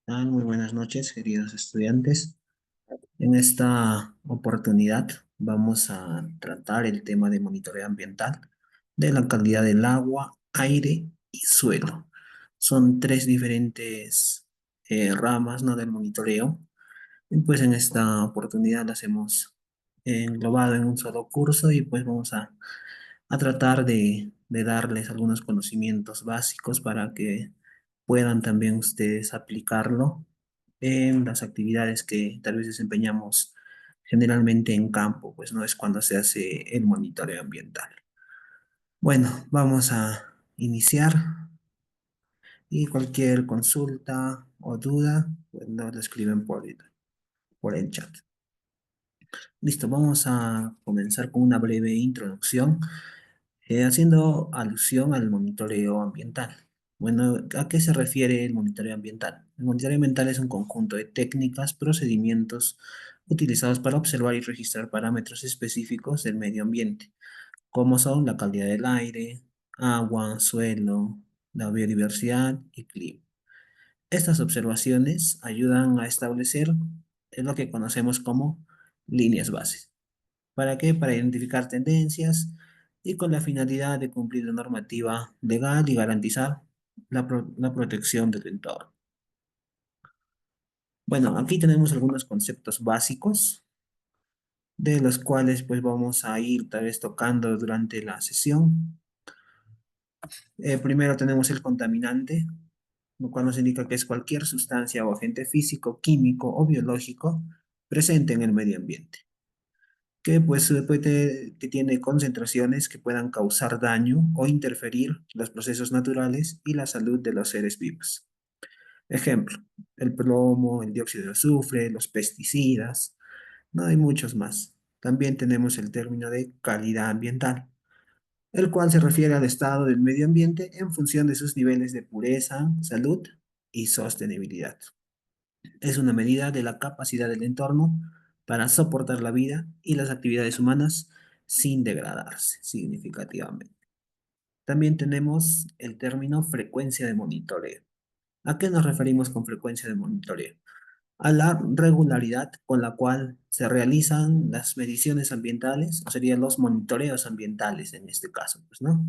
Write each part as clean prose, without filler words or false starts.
Muy buenas noches, queridos estudiantes. En esta oportunidad vamos a tratar el tema de monitoreo ambiental de la calidad del agua, aire y suelo. Son tres diferentes ramas, ¿no?, del monitoreo. Y pues en esta oportunidad las hemos englobado en un solo curso y pues vamos a tratar de darles algunos conocimientos básicos para que puedan también ustedes aplicarlo en las actividades que tal vez desempeñamos generalmente en campo, pues no es cuando se hace el monitoreo ambiental. Bueno, vamos a iniciar y cualquier consulta o duda, pues nos lo escriben por el chat. Listo, vamos a comenzar con una breve introducción, haciendo alusión al monitoreo ambiental. Bueno, ¿a qué se refiere el monitoreo ambiental? El monitoreo ambiental es un conjunto de técnicas, procedimientos utilizados para observar y registrar parámetros específicos del medio ambiente, como son la calidad del aire, agua, suelo, la biodiversidad y clima. Estas observaciones ayudan a establecer lo que conocemos como líneas bases. ¿Para qué? Para identificar tendencias y con la finalidad de cumplir la normativa legal y garantizar la protección del entorno. Bueno, aquí tenemos algunos conceptos básicos de los cuales pues vamos a ir tal vez tocando durante la sesión. Primero tenemos el contaminante, lo cual nos indica que es cualquier sustancia o agente físico, químico o biológico presente en el medio ambiente, que pues que tiene concentraciones que puedan causar daño o interferir los procesos naturales y la salud de los seres vivos. Ejemplo, el plomo, el dióxido de azufre, los pesticidas, no hay muchos más. También tenemos el término de calidad ambiental, el cual se refiere al estado del medio ambiente en función de sus niveles de pureza, salud y sostenibilidad. Es una medida de la capacidad del entorno para soportar la vida y las actividades humanas sin degradarse significativamente. También tenemos el término frecuencia de monitoreo. ¿A qué nos referimos con frecuencia de monitoreo? A la regularidad con la cual se realizan las mediciones ambientales, o serían los monitoreos ambientales en este caso, pues, ¿no?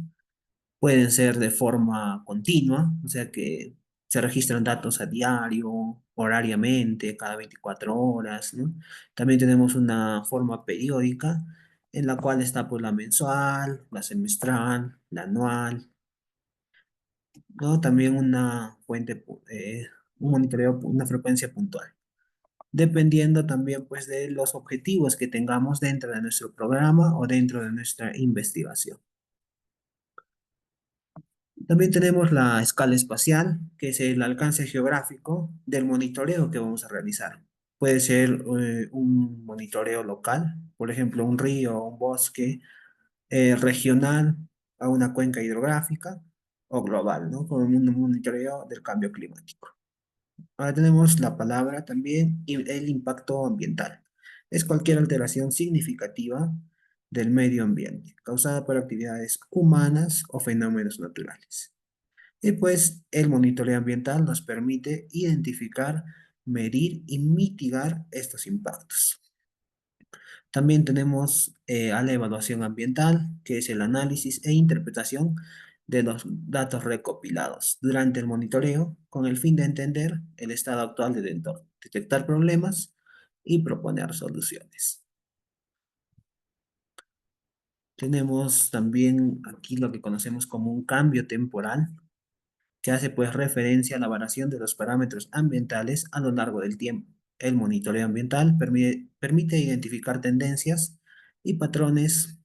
Pueden ser de forma continua, o sea que se registran datos a diario, horariamente, cada 24 horas, ¿no? También tenemos una forma periódica en la cual está pues la mensual, la semestral, la anual, ¿no? También una un monitoreo, una frecuencia puntual, dependiendo también pues de los objetivos que tengamos dentro de nuestro programa o dentro de nuestra investigación. También tenemos la escala espacial, que es el alcance geográfico del monitoreo que vamos a realizar. Puede ser un monitoreo local, por ejemplo, un río o un bosque, regional a una cuenca hidrográfica, o global, ¿no? Con un monitoreo del cambio climático. Ahora tenemos la palabra también y el impacto ambiental. Es cualquier alteración significativa del medio ambiente causada por actividades humanas o fenómenos naturales. Y pues el monitoreo ambiental nos permite identificar, medir y mitigar estos impactos. También tenemos a la evaluación ambiental, que es el análisis e interpretación de los datos recopilados durante el monitoreo con el fin de entender el estado actual del entorno, detectar problemas y proponer soluciones. Tenemos también aquí lo que conocemos como un cambio temporal, que hace pues referencia a la variación de los parámetros ambientales a lo largo del tiempo. El monitoreo ambiental permite identificar tendencias y patrones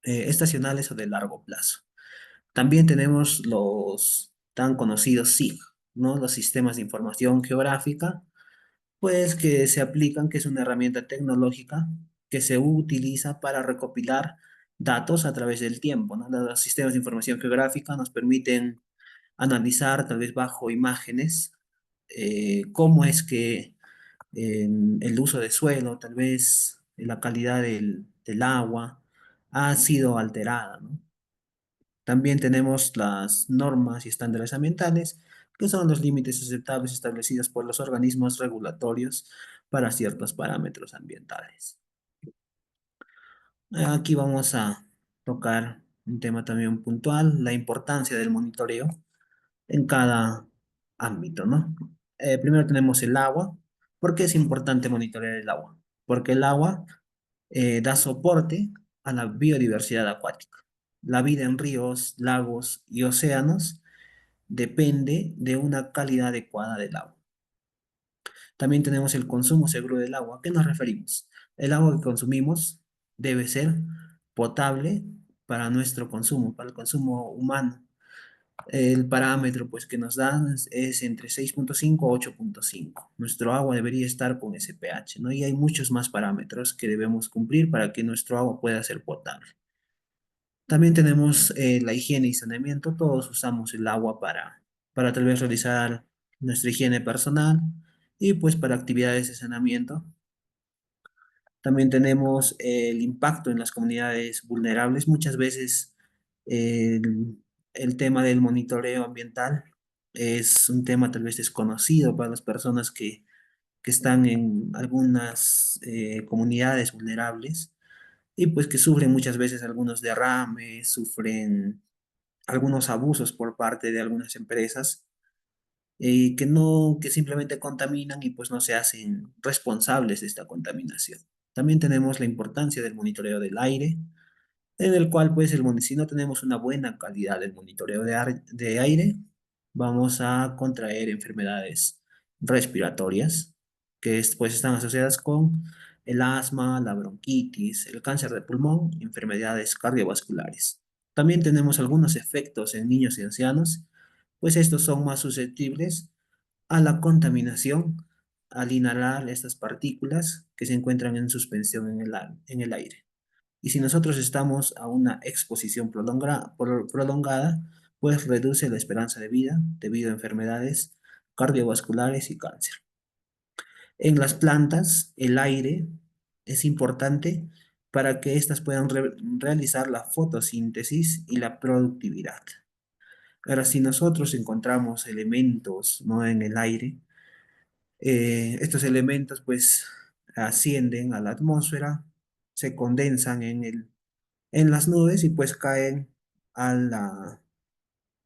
estacionales o de largo plazo. También tenemos los tan conocidos SIG, ¿no? Los sistemas de información geográfica, pues que se aplican, que es una herramienta tecnológica que se utiliza para recopilar datos a través del tiempo, ¿no? Los sistemas de información geográfica nos permiten analizar, tal vez bajo imágenes, cómo es que el uso de suelo, tal vez la calidad del agua, ha sido alterada, ¿no? También tenemos las normas y estándares ambientales que son los límites aceptables establecidos por los organismos regulatorios para ciertos parámetros ambientales. Aquí vamos a tocar un tema también puntual, la importancia del monitoreo en cada ámbito, ¿no? Primero tenemos el agua. ¿Por qué es importante monitorear el agua? Porque el agua da soporte a la biodiversidad acuática. La vida en ríos, lagos y océanos depende de una calidad adecuada del agua. También tenemos el consumo seguro del agua. ¿A qué nos referimos? El agua que consumimos debe ser potable para nuestro consumo, para el consumo humano. El parámetro pues, que nos dan es entre 6,5 a 8,5. Nuestro agua debería estar con ese pH, ¿no? Y hay muchos más parámetros que debemos cumplir para que nuestro agua pueda ser potable. También tenemos la higiene y saneamiento. Todos usamos el agua para tal vez realizar nuestra higiene personal y pues para actividades de saneamiento. También tenemos el impacto en las comunidades vulnerables. Muchas veces el tema del monitoreo ambiental es un tema tal vez desconocido para las personas que están en algunas comunidades vulnerables y pues que sufren muchas veces algunos derrames, sufren algunos abusos por parte de algunas empresas que no, que simplemente contaminan y pues no se hacen responsables de esta contaminación. También tenemos la importancia del monitoreo del aire, en el cual pues si no tenemos una buena calidad del monitoreo de aire, vamos a contraer enfermedades respiratorias pues están asociadas con el asma, la bronquitis, el cáncer de pulmón y enfermedades cardiovasculares. También tenemos algunos efectos en niños y ancianos, pues estos son más susceptibles a la contaminación al inhalar estas partículas que se encuentran en suspensión en el aire. Y si nosotros estamos a una exposición prolongada, pues reduce la esperanza de vida debido a enfermedades cardiovasculares y cáncer. En las plantas, el aire es importante para que éstas puedan realizar la fotosíntesis y la productividad. Ahora, si nosotros encontramos elementos, ¿no?, en el aire, estos elementos pues ascienden a la atmósfera, se condensan en las nubes y pues caen a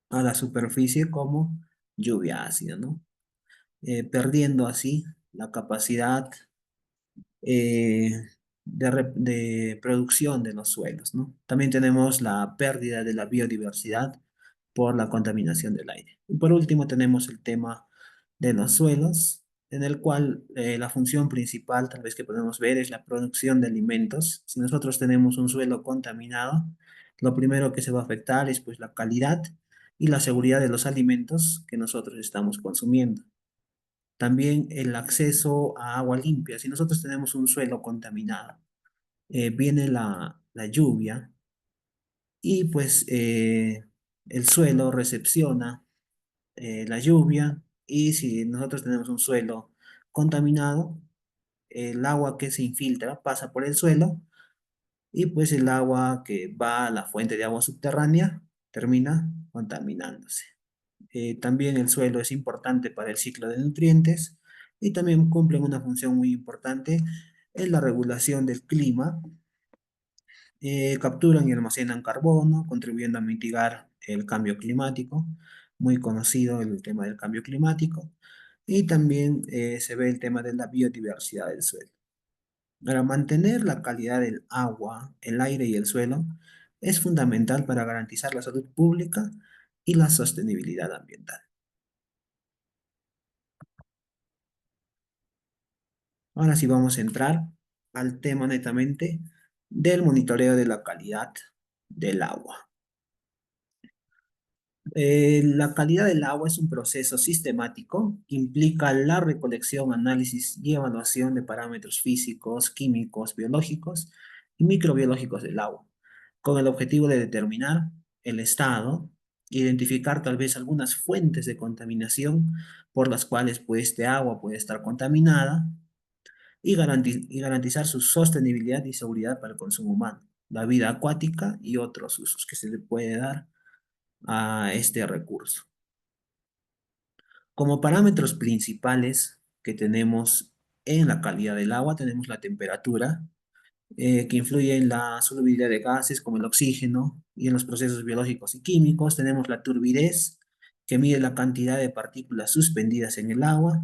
a la superficie como lluvia ácida, ¿no? Perdiendo así la capacidad eh, de producción de los suelos, ¿no? También tenemos la pérdida de la biodiversidad por la contaminación del aire. Y por último tenemos el tema de los suelos, en el cual la función principal tal vez que podemos ver es la producción de alimentos. Si nosotros tenemos un suelo contaminado, lo primero que se va a afectar es pues la calidad y la seguridad de los alimentos que nosotros estamos consumiendo. También el acceso a agua limpia. Si nosotros tenemos un suelo contaminado, viene la lluvia y pues el suelo recepciona la lluvia y si nosotros tenemos un suelo contaminado, el agua que se infiltra pasa por el suelo y pues el agua que va a la fuente de agua subterránea termina contaminándose. También el suelo es importante para el ciclo de nutrientes y también cumplen una función muy importante en la regulación del clima. Capturan y almacenan carbono, contribuyendo a mitigar el cambio climático, muy conocido el tema del cambio climático, y también se ve el tema de la biodiversidad del suelo. Para mantener la calidad del agua, el aire y el suelo, es fundamental para garantizar la salud pública y la sostenibilidad ambiental. Ahora sí vamos a entrar al tema netamente del monitoreo de la calidad del agua. La calidad del agua es un proceso sistemático que implica la recolección, análisis y evaluación de parámetros físicos, químicos, biológicos y microbiológicos del agua, con el objetivo de determinar el estado, identificar tal vez algunas fuentes de contaminación por las cuales pues, este agua puede estar contaminada y y garantizar su sostenibilidad y seguridad para el consumo humano, la vida acuática y otros usos que se le puede dar a este recurso. Como parámetros principales que tenemos en la calidad del agua, tenemos la temperatura, que influye en la solubilidad de gases como el oxígeno y en los procesos biológicos y químicos. Tenemos la turbidez, que mide la cantidad de partículas suspendidas en el agua,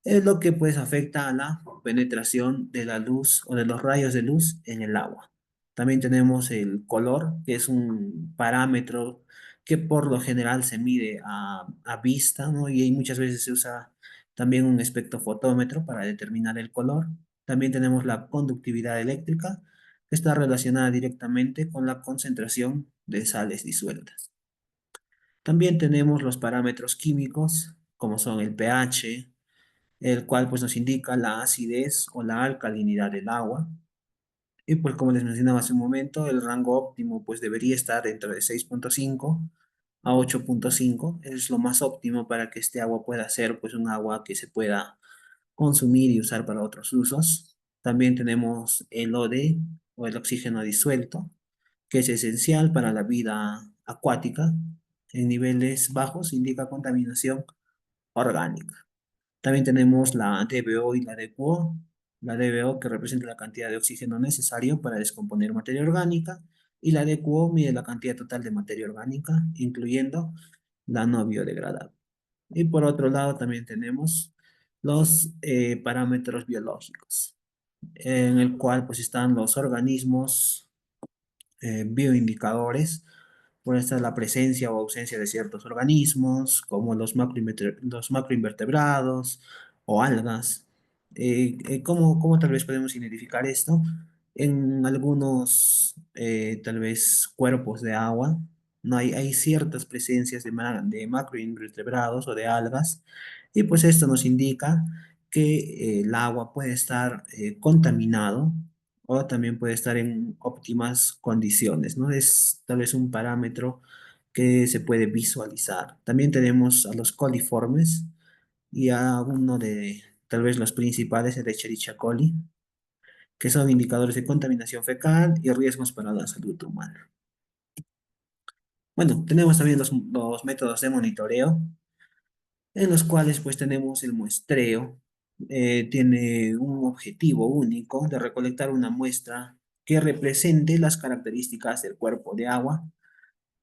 es lo que pues afecta a la penetración de la luz o de los rayos de luz en el agua. También tenemos el color, que es un parámetro que por lo general se mide a vista, ¿no? Y ahí muchas veces se usa también un espectrofotómetro para determinar el color. También tenemos la conductividad eléctrica, que está relacionada directamente con la concentración de sales disueltas. También tenemos los parámetros químicos, como son el pH, el cual pues nos indica la acidez o la alcalinidad del agua. Y pues como les mencionaba hace un momento, el rango óptimo pues debería estar dentro de 6,5 a 8,5. Es lo más óptimo para que este agua pueda ser pues un agua que se pueda consumir y usar para otros usos. También tenemos el OD o el oxígeno disuelto, que es esencial para la vida acuática. En niveles bajos indica contaminación orgánica. También tenemos la DBO y la DQO. La DBO que representa la cantidad de oxígeno necesario para descomponer materia orgánica y la DQO mide la cantidad total de materia orgánica, incluyendo la no biodegradable. Y por otro lado también tenemos los parámetros biológicos, en el cual pues están los organismos bioindicadores. Puede estar la presencia o ausencia de ciertos organismos, como los macroinvertebrados o algas. ¿Cómo tal vez podemos identificar esto? En algunos, tal vez, cuerpos de agua, no hay ciertas presencias de macroinvertebrados o de algas, y pues esto nos indica que el agua puede estar contaminado o también puede estar en óptimas condiciones, ¿no? Es tal vez un parámetro que se puede visualizar. También tenemos a los coliformes y a uno de tal vez los principales, el Escherichia coli, que son indicadores de contaminación fecal y riesgos para la salud humana. Bueno, tenemos también los métodos de monitoreo, en los cuales pues tenemos el muestreo. Tiene un objetivo único de recolectar una muestra que represente las características del cuerpo de agua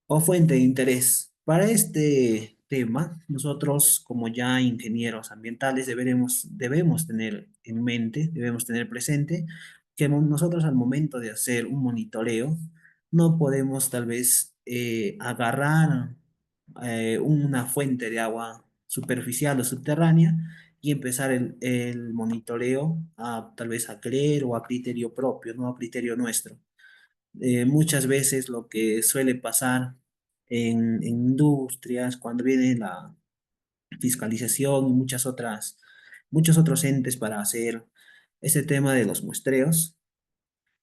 o fuente de interés. Para este tema, nosotros como ya ingenieros ambientales debemos tener en mente, debemos tener presente que nosotros al momento de hacer un monitoreo no podemos tal vez agarrar una fuente de agua superficial o subterránea y empezar el monitoreo tal vez a creer o a criterio propio, no a criterio nuestro. Muchas veces lo que suele pasar en industrias, cuando viene la fiscalización y muchos otros entes para hacer este tema de los muestreos,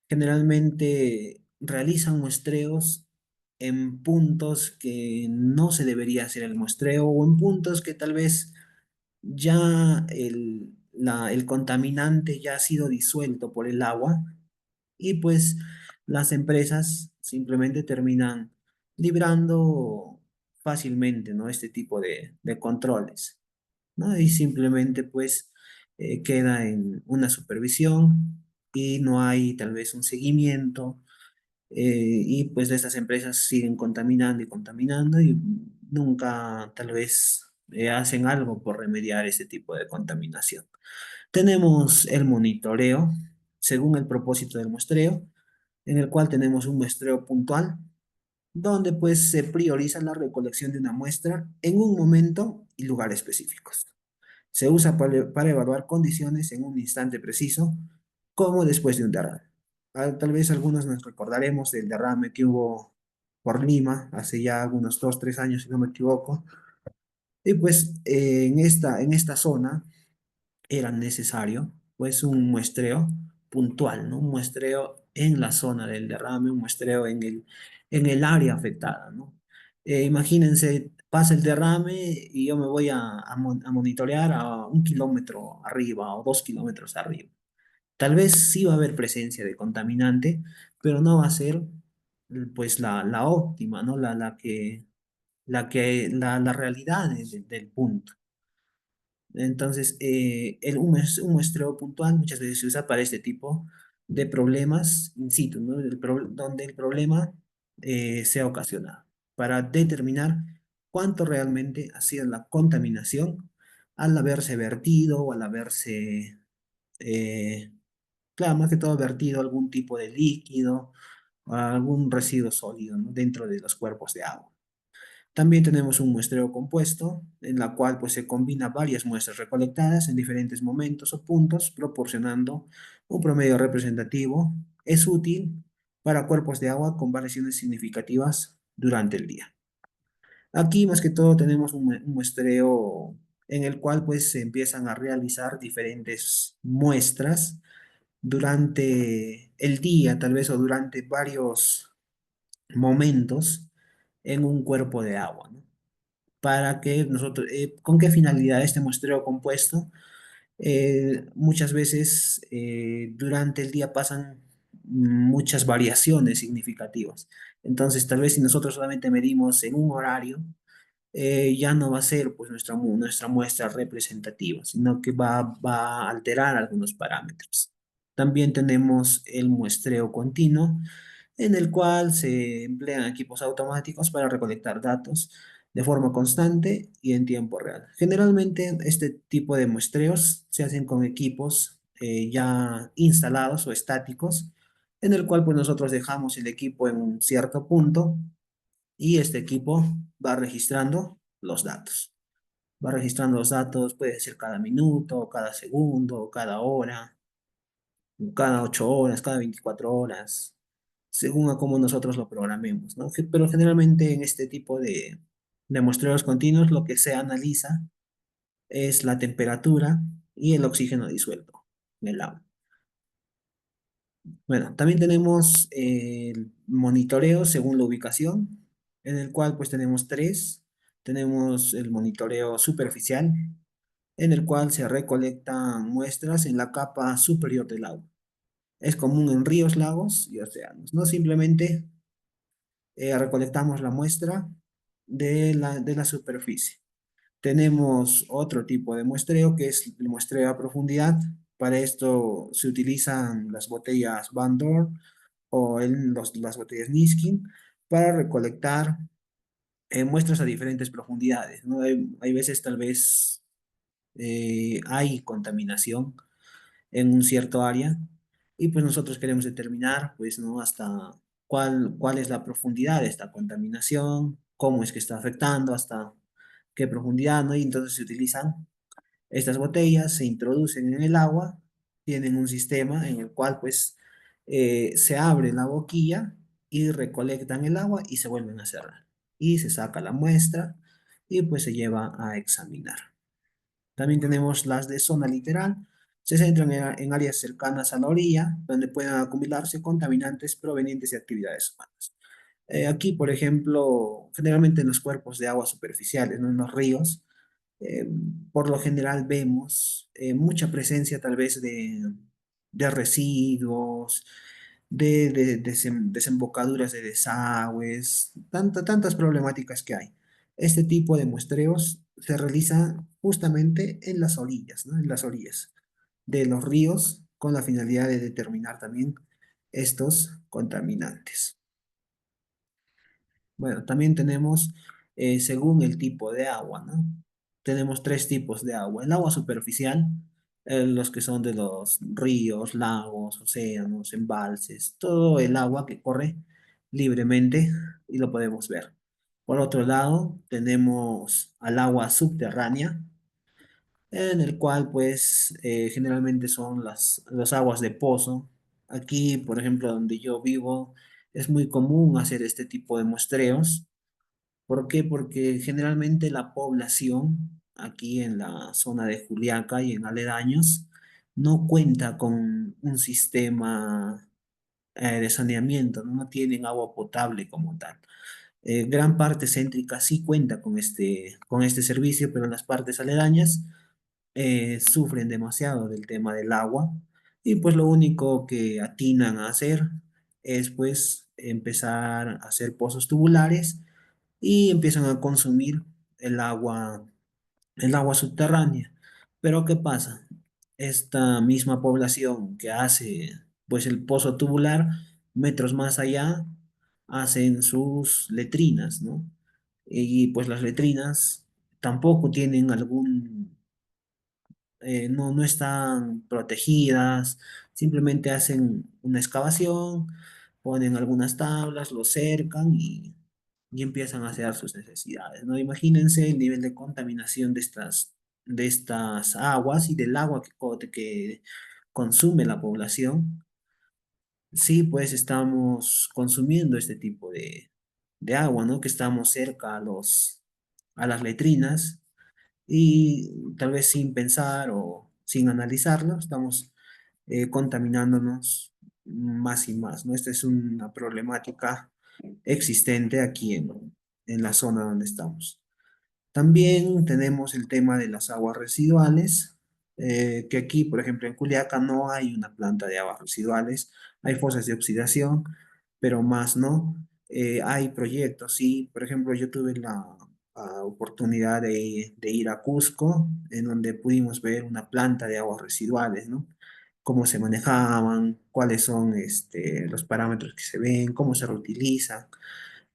generalmente realizan muestreos en puntos que no se debería hacer el muestreo o en puntos que tal vez ya el contaminante ya ha sido disuelto por el agua y pues las empresas simplemente terminan librando fácilmente, ¿no? Este tipo de controles, ¿no? Y simplemente pues queda en una supervisión y no hay tal vez un seguimiento, y pues estas empresas siguen contaminando y contaminando y nunca tal vez hacen algo por remediar ese tipo de contaminación. Tenemos el monitoreo según el propósito del muestreo, en el cual tenemos un muestreo puntual, donde pues se prioriza la recolección de una muestra en un momento y lugar específicos. Se usa para evaluar condiciones en un instante preciso, como después de un derrame. Tal vez algunos nos recordaremos del derrame que hubo por Lima hace ya unos 2, 3 años, si no me equivoco. Y pues en esta zona era necesario pues un muestreo puntual, ¿no? Un muestreo en la zona del derrame, un muestreo en el área afectada, ¿no? Imagínense, pasa el derrame y yo me voy a monitorear a 1 kilómetro arriba o 2 kilómetros arriba. Tal vez sí va a haber presencia de contaminante, pero no va a ser pues la óptima, ¿no? La realidad del punto. Entonces, un muestreo puntual muchas veces se usa para este tipo de problemas in situ, ¿no? Donde el problema sea ocasionado, para determinar cuánto realmente ha sido la contaminación al haberse vertido o al haberse, eh, claro, más que todo vertido algún tipo de líquido o algún residuo sólido, ¿no? Dentro de los cuerpos de agua. También tenemos un muestreo compuesto, en la cual pues, se combina varias muestras recolectadas en diferentes momentos o puntos, proporcionando un promedio representativo. Es útil para cuerpos de agua con variaciones significativas durante el día. Aquí más que todo tenemos un muestreo en el cual pues se empiezan a realizar diferentes muestras durante el día, tal vez, o durante varios momentos en un cuerpo de agua, ¿no? Para que nosotros, ¿con qué finalidad este muestreo compuesto? Muchas veces durante el día pasan muchas variaciones significativas. Entonces, tal vez si nosotros solamente medimos en un horario, ya no va a ser pues nuestra muestra representativa, sino que va a alterar algunos parámetros. También tenemos el muestreo continuo, en el cual se emplean equipos automáticos para recolectar datos de forma constante y en tiempo real. Generalmente este tipo de muestreos se hacen con equipos ya instalados o estáticos, en el cual pues nosotros dejamos el equipo en un cierto punto y este equipo va registrando los datos. Va registrando los datos, puede ser cada minuto, cada segundo, cada hora, cada 8 horas, cada 24 horas, según a cómo nosotros lo programemos, ¿no? Pero generalmente en este tipo de muestreos continuos lo que se analiza es la temperatura y el oxígeno disuelto en el agua. Bueno, también tenemos el monitoreo según la ubicación, en el cual pues tenemos tres. Tenemos el monitoreo superficial, en el cual se recolectan muestras en la capa superior del agua. Es común en ríos, lagos y océanos. No simplemente recolectamos la muestra de la superficie. Tenemos otro tipo de muestreo que es el muestreo a profundidad. Para esto se utilizan las botellas Van Door o las botellas Niskin para recolectar muestras a diferentes profundidades, ¿no? Hay veces tal vez hay contaminación en un cierto área y pues nosotros queremos determinar pues no hasta cuál es la profundidad de esta contaminación, cómo es que está afectando, hasta qué profundidad, ¿no? Y entonces se utilizan estas botellas, se introducen en el agua, tienen un sistema en el cual pues se abre la boquilla y recolectan el agua y se vuelven a cerrar. Y se saca la muestra y pues se lleva a examinar. También tenemos las de zona literal. Se centran en áreas cercanas a la orilla, donde puedan acumularse contaminantes provenientes de actividades humanas. Aquí, por ejemplo, generalmente en los cuerpos de agua superficiales, ¿no? En los ríos, eh, por lo general vemos mucha presencia tal vez de residuos, de desembocaduras de desagües, tantas problemáticas que hay. Este tipo de muestreos se realiza justamente en las orillas, ¿no? En las orillas de los ríos con la finalidad de determinar también estos contaminantes. Bueno, también tenemos, según el tipo de agua, ¿no? Tenemos tres tipos de agua. El agua superficial, los que son de los ríos, lagos, océanos, embalses, todo el agua que corre libremente y lo podemos ver. Por otro lado, tenemos al agua subterránea, en el cual pues generalmente son las aguas de pozo. Aquí, por ejemplo, donde yo vivo, es muy común hacer este tipo de muestreos. ¿Por qué? Porque generalmente la población aquí en la zona de Juliaca y en aledaños no cuenta con un sistema de saneamiento, no tienen agua potable como tal. Gran parte céntrica sí cuenta con este servicio, pero en las partes aledañas sufren demasiado del tema del agua y pues lo único que atinan a hacer es pues empezar a hacer pozos tubulares y empiezan a consumir el agua, el agua subterránea. Pero ¿qué pasa? Esta misma población que hace pues el pozo tubular, metros más allá, hacen sus letrinas, ¿no? Y pues las letrinas tampoco tienen algún no están protegidas, simplemente hacen una excavación, ponen algunas tablas, lo cercan y empiezan a hacer sus necesidades, ¿no? Imagínense el nivel de contaminación de estas aguas y del agua que consume la población. Sí, pues estamos consumiendo este tipo de agua, ¿no? Que estamos cerca a las letrinas y tal vez sin pensar o sin analizarlo, estamos contaminándonos más y más, ¿no? Esta es una problemática existente aquí en la zona donde estamos. También tenemos el tema de las aguas residuales, que aquí, por ejemplo, en Culiaca no hay una planta de aguas residuales, hay fosas de oxidación, pero más no. Hay proyectos, sí, por ejemplo, yo tuve la oportunidad de ir a Cusco, en donde pudimos ver una planta de aguas residuales, ¿no? Cómo se manejaban, cuáles son los parámetros que se ven, cómo se reutilizan.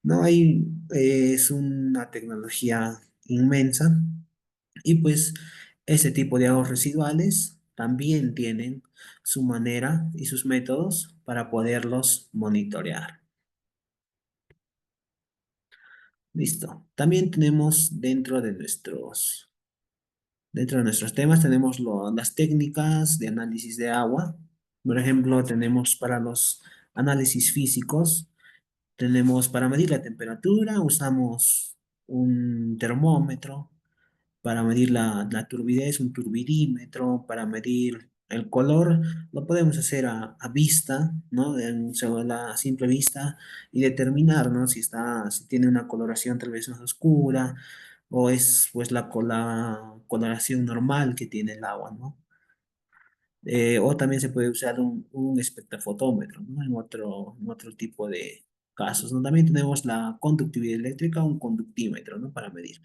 No hay, es una tecnología inmensa y pues ese tipo de aguas residuales también tienen su manera y sus métodos para poderlos monitorear. Listo. También tenemos dentro de nuestros temas, tenemos las técnicas de análisis de agua. Por ejemplo, tenemos para los análisis físicos. Tenemos para medir la temperatura, usamos un termómetro, para medir la turbidez, un turbirímetro, para medir el color, lo podemos hacer a vista, ¿no? Sobre la simple vista y determinar, ¿no? Si tiene una coloración tal vez más oscura o es pues la coloración normal que tiene el agua, ¿no? O también se puede usar un espectrofotómetro, ¿no? En otro tipo de casos, ¿no? También tenemos la conductividad eléctrica, un conductímetro, ¿no? Para medir.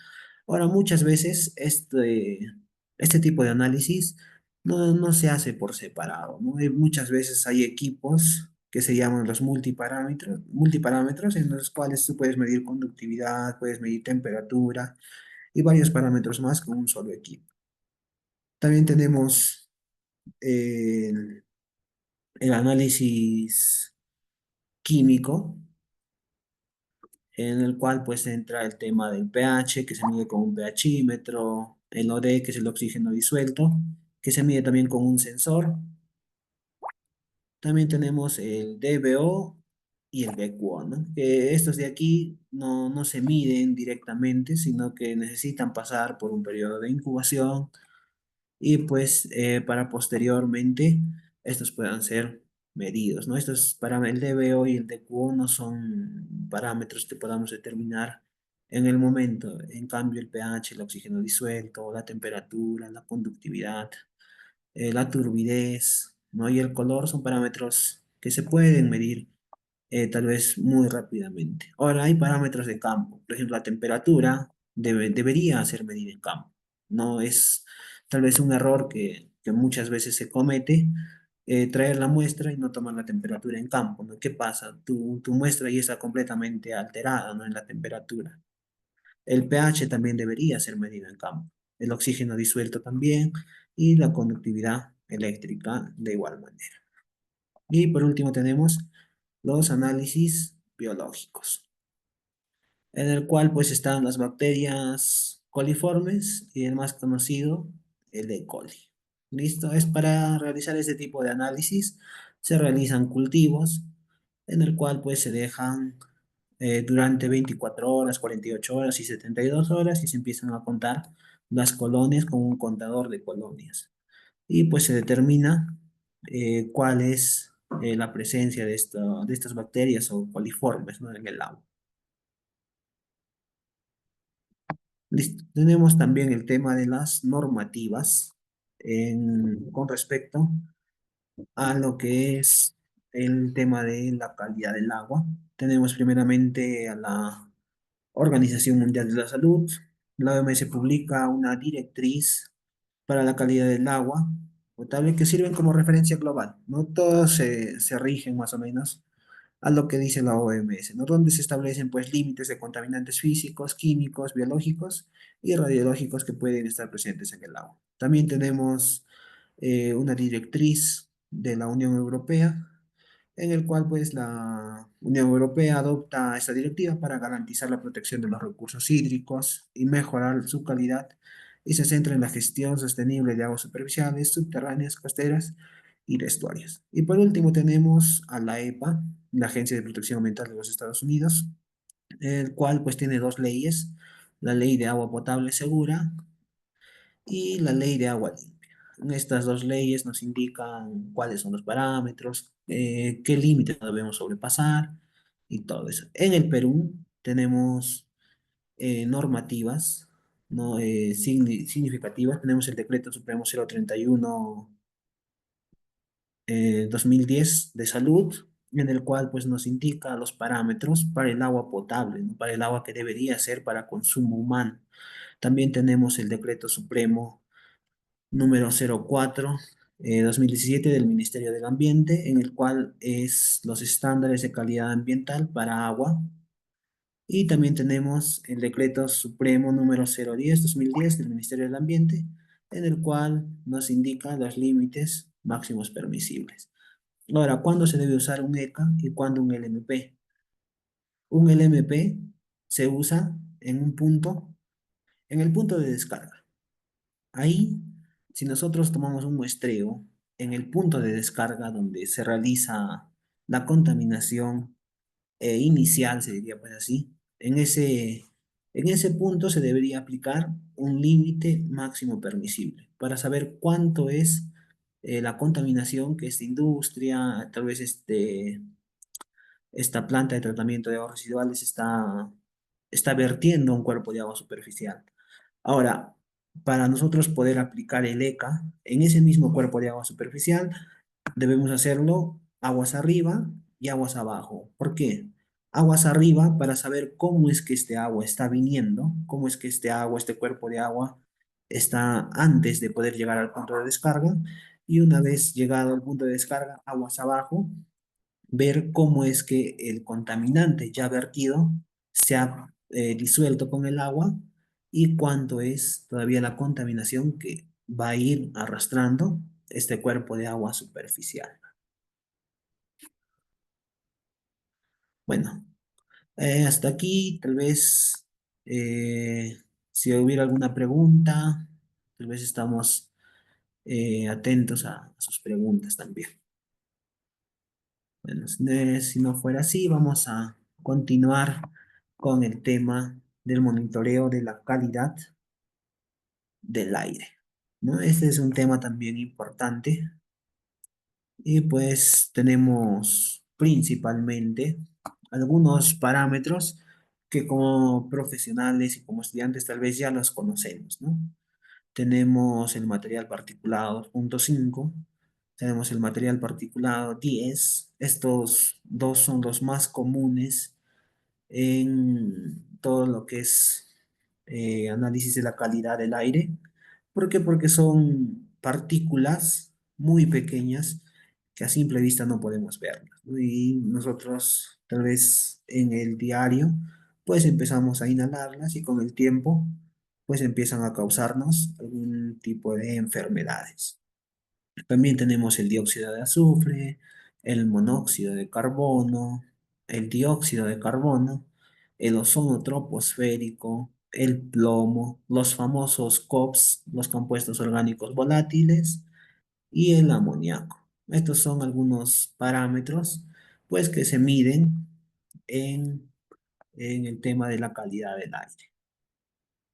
Ahora, muchas veces este tipo de análisis no se hace por separado, ¿no? Muchas veces hay equipos que se llaman los multiparámetros, en los cuales tú puedes medir conductividad, puedes medir temperatura y varios parámetros más con un solo equipo. También tenemos el análisis químico, en el cual pues entra el tema del pH, que se mide con un pHímetro, el OD, que es el oxígeno disuelto, que se mide también con un sensor. También tenemos el DBO y el BQO, ¿no? Que estos de aquí no se miden directamente, sino que necesitan pasar por un periodo de incubación y pues para posteriormente estos puedan ser medidos, ¿no? Estos para el DBO y el DQO no son parámetros que podamos determinar en el momento. En cambio, el pH, el oxígeno disuelto, la temperatura, la conductividad, la turbidez, ¿no? Y el color son parámetros que se pueden medir tal vez muy rápidamente. Ahora hay parámetros de campo, por ejemplo, la temperatura debería ser medida en campo. No es tal vez un error que muchas veces se comete, traer la muestra y no tomar la temperatura en campo, ¿no? ¿Qué pasa? Tu muestra ya está completamente alterada, ¿no? En la temperatura. El pH también debería ser medido en campo, el oxígeno disuelto también y la conductividad eléctrica de igual manera. Y por último tenemos los análisis biológicos, en el cual pues están las bacterias coliformes y el más conocido, el E. coli. ¿Listo? Es para realizar este tipo de análisis, se realizan cultivos en el cual pues se dejan durante 24 horas, 48 horas y 72 horas y se empiezan a contar las colonias con un contador de colonias. Y pues se determina cuál es la presencia de estas bacterias o coliformes, ¿no? En el agua. Listo. Tenemos también el tema de las normativas con respecto a lo que es el tema de la calidad del agua. Tenemos primeramente a la Organización Mundial de la Salud. La OMS publica una directriz para la calidad del agua potable que sirven como referencia global, ¿no? Todos se rigen más o menos a lo que dice la OMS, ¿no? Donde se establecen pues límites de contaminantes físicos, químicos, biológicos y radiológicos que pueden estar presentes en el agua. También tenemos una directriz de la Unión Europea en el cual pues la Unión Europea adopta esta directiva para garantizar la protección de los recursos hídricos y mejorar su calidad y se centra en la gestión sostenible de aguas superficiales, subterráneas, costeras y de estuarios. Y por último tenemos a la EPA, la Agencia de Protección Ambiental de los Estados Unidos, el cual pues tiene dos leyes, la Ley de Agua Potable Segura y la Ley de Agua Limpia. Estas dos leyes nos indican cuáles son los parámetros, qué límites no debemos sobrepasar y todo eso. En el Perú tenemos normativas, ¿no? Significativas. Tenemos el Decreto Supremo 031 2010 de salud, en el cual pues nos indica los parámetros para el agua potable, ¿no? Para el agua que debería ser para consumo humano. También tenemos el Decreto Supremo número 04, 2017 del Ministerio del Ambiente, en el cual es los estándares de calidad ambiental para agua. Y también tenemos el Decreto Supremo número 010-2010 del Ministerio del Ambiente, en el cual nos indica los límites máximos permisibles. Ahora, ¿cuándo se debe usar un ECA y cuándo un LMP? Un LMP se usa en el punto de descarga. Ahí, si nosotros tomamos un muestreo en el punto de descarga donde se realiza la contaminación inicial, se diría pues así, en ese punto se debería aplicar un límite máximo permisible para saber cuánto es la contaminación que esta industria, tal vez esta planta de tratamiento de aguas residuales está vertiendo a un cuerpo de agua superficial. Ahora, para nosotros poder aplicar el ECA en ese mismo cuerpo de agua superficial, debemos hacerlo aguas arriba y aguas abajo. ¿Por qué? Aguas arriba para saber cómo es que este agua está viniendo, cómo es que este agua, este cuerpo de agua está antes de poder llegar al punto de descarga. Y una vez llegado al punto de descarga, aguas abajo, ver cómo es que el contaminante ya vertido se ha disuelto con el agua y cuánto es todavía la contaminación que va a ir arrastrando este cuerpo de agua superficial. Bueno, hasta aquí tal vez si hubiera alguna pregunta, tal vez estamos atentos a sus preguntas también. Bueno, si no fuera así, vamos a continuar con el tema del monitoreo de la calidad del aire, ¿no? Este es un tema también importante y pues tenemos principalmente algunos parámetros que como profesionales y como estudiantes tal vez ya los conocemos, ¿no? Tenemos el material particulado 2.5, tenemos el material particulado 10. Estos dos son los más comunes en todo lo que es análisis de la calidad del aire. ¿Por qué? Porque son partículas muy pequeñas que a simple vista no podemos verlas, ¿no? Y nosotros tal vez en el diario pues empezamos a inhalarlas y con el tiempo pues empiezan a causarnos algún tipo de enfermedades. También tenemos el dióxido de azufre, el monóxido de carbono, el dióxido de carbono, el ozono troposférico, el plomo, los famosos COPS, los compuestos orgánicos volátiles, y el amoníaco. Estos son algunos parámetros, pues, que se miden en, en el tema de la calidad del aire.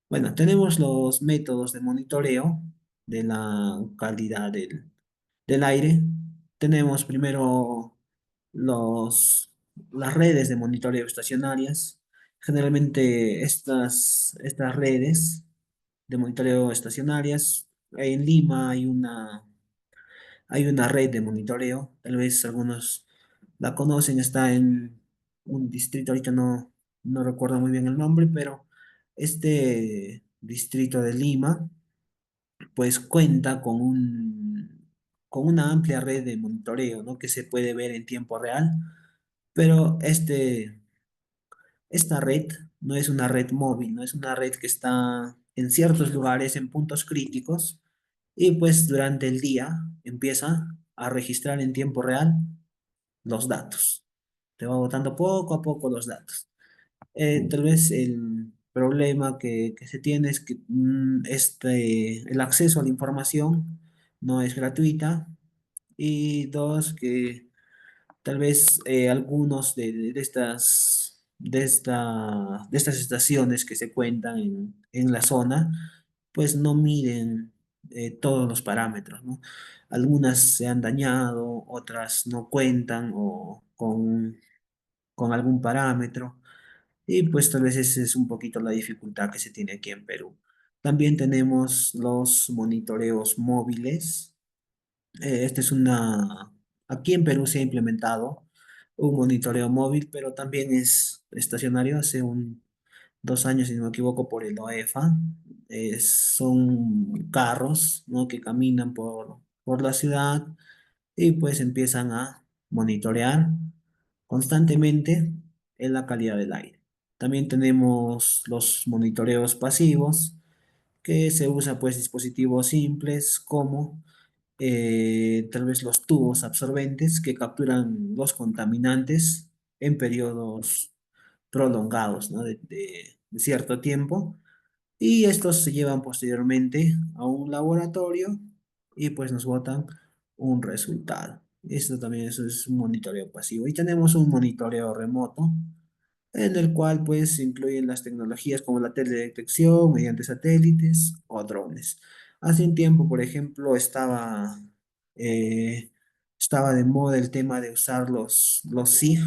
Bueno, tenemos los métodos de monitoreo de la calidad del aire. Tenemos primero las redes de monitoreo estacionarias. Generalmente estas redes de monitoreo estacionarias, en Lima hay una red de monitoreo, tal vez algunos la conocen, está en un distrito, ahorita no recuerdo muy bien el nombre, pero este distrito de Lima pues cuenta con una amplia red de monitoreo, ¿no? Que se puede ver en tiempo real, pero esta red no es una red móvil, no es una red que está en ciertos lugares, en puntos críticos, y pues durante el día empieza a registrar en tiempo real los datos. Te va botando poco a poco los datos. Tal vez el problema que se tiene es que el acceso a la información no es gratuita, y dos, que tal vez algunos de estas estaciones que se cuentan en la zona, pues no miden todos los parámetros, ¿no? Algunas se han dañado, otras no cuentan o con algún parámetro. Y pues tal vez esa es un poquito la dificultad que se tiene aquí en Perú. También tenemos los monitoreos móviles. Este es aquí en Perú se ha implementado un monitoreo móvil, pero también es estacionario hace 2 años, si no me equivoco, por el OEFA. Son carros, ¿no? Que caminan por la ciudad y pues empiezan a monitorear constantemente en la calidad del aire. También tenemos los monitoreos pasivos, que se usa pues dispositivos simples como tal vez los tubos absorbentes que capturan los contaminantes en periodos prolongados, ¿no? De cierto tiempo, y estos se llevan posteriormente a un laboratorio y pues nos botan un resultado. Esto también es un monitoreo pasivo. Y tenemos un monitoreo remoto en el cual pues se incluyen las tecnologías como la teledetección mediante satélites o drones. Hace un tiempo, por ejemplo, eh, estaba de moda el tema de usar los SIG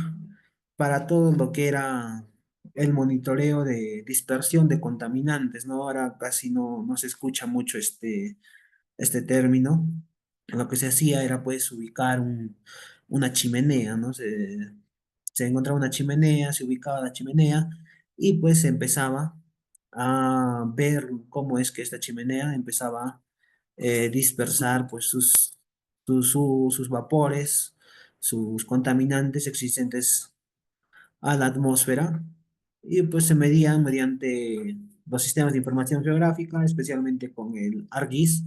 para todo lo que era el monitoreo de dispersión de contaminantes, ¿no? Ahora casi no se escucha mucho este término. Lo que se hacía era pues ubicar una chimenea, ¿no? Se encontraba una chimenea, se ubicaba la chimenea y pues se empezaba a ver cómo es que esta chimenea empezaba a dispersar pues sus vapores, sus contaminantes existentes a la atmósfera, y pues se medían mediante los sistemas de información geográfica, especialmente con el ARGIS,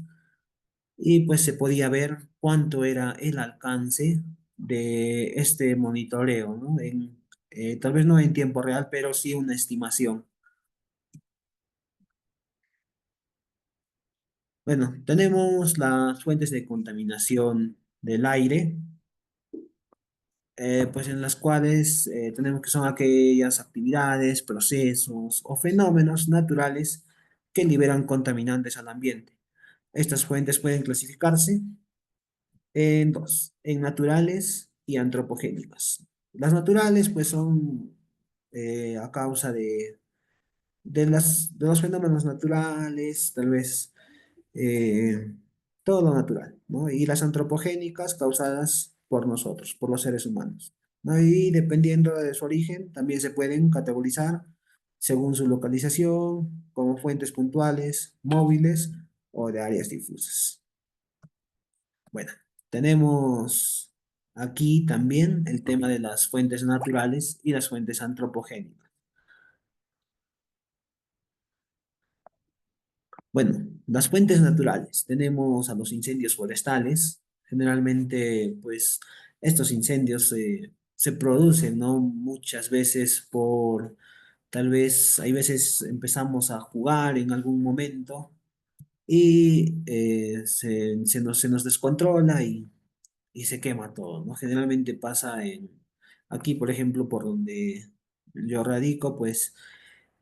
y pues se podía ver cuánto era el alcance de este monitoreo, ¿no? Tal vez no en tiempo real, pero sí una estimación. Bueno, tenemos las fuentes de contaminación del aire, pues en las cuales tenemos que son aquellas actividades, procesos o fenómenos naturales que liberan contaminantes al ambiente. Estas fuentes pueden clasificarse en dos, en naturales y antropogénicas. Las naturales, pues son a causa de los fenómenos naturales, tal vez eh, todo lo natural, ¿no? Y las antropogénicas causadas por nosotros, por los seres humanos, ¿no? Y dependiendo de su origen, también se pueden categorizar según su localización, como fuentes puntuales, móviles o de áreas difusas. Bueno, tenemos aquí también el tema de las fuentes naturales y las fuentes antropogénicas. Bueno, las fuentes naturales. Tenemos a los incendios forestales. Generalmente, pues, estos incendios se producen, ¿no? Muchas veces tal vez, hay veces empezamos a jugar en algún momento y se nos descontrola y se quema todo, ¿no? Generalmente pasa aquí, por ejemplo, por donde yo radico, pues,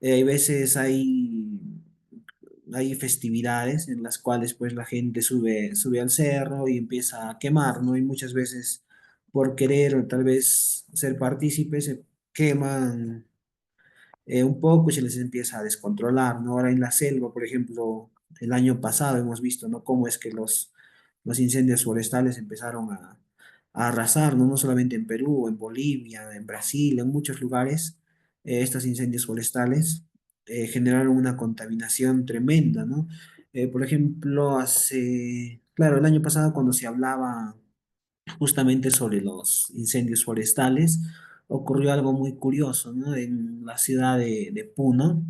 hay veces hay festividades en las cuales pues la gente sube al cerro y empieza a quemar, ¿no? Y muchas veces por querer o tal vez ser partícipes se queman un poco y se les empieza a descontrolar, ¿no? Ahora en la selva, por ejemplo, el año pasado hemos visto, ¿no? Cómo es que los incendios forestales empezaron a arrasar, ¿no? No solamente en Perú, en Bolivia, en Brasil, en muchos lugares, estos incendios forestales generaron una contaminación tremenda, ¿no? Por ejemplo, claro, el año pasado cuando se hablaba justamente sobre los incendios forestales, ocurrió algo muy curioso, ¿no? En la ciudad de Puno,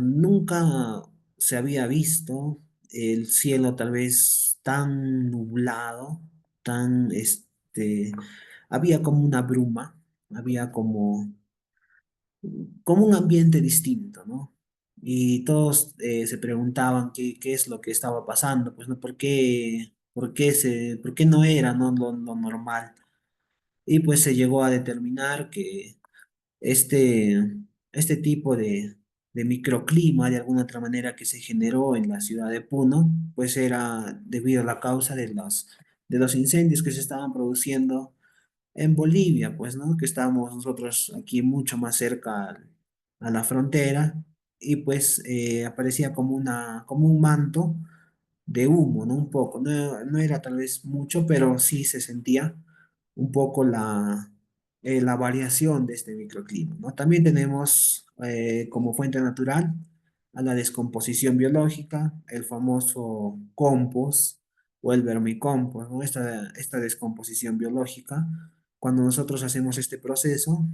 nunca se había visto el cielo tal vez tan nublado, había como una bruma, había como un ambiente distinto, ¿no? Y todos se preguntaban qué es lo que estaba pasando, pues, ¿no? ¿Por qué no era, ¿no? Lo normal? Y pues se llegó a determinar que este, este tipo de microclima, de alguna otra manera, que se generó en la ciudad de Puno, pues era debido a la causa de los incendios que se estaban produciendo en Bolivia, pues, ¿no? Que estábamos nosotros aquí mucho más cerca a la frontera y pues aparecía como como un manto de humo, ¿no? Un poco, no era tal vez mucho, pero sí se sentía un poco la variación de este microclima, ¿no? También tenemos como fuente natural a la descomposición biológica, el famoso compost o el vermicompost, ¿no? Esta descomposición biológica, cuando nosotros hacemos este proceso,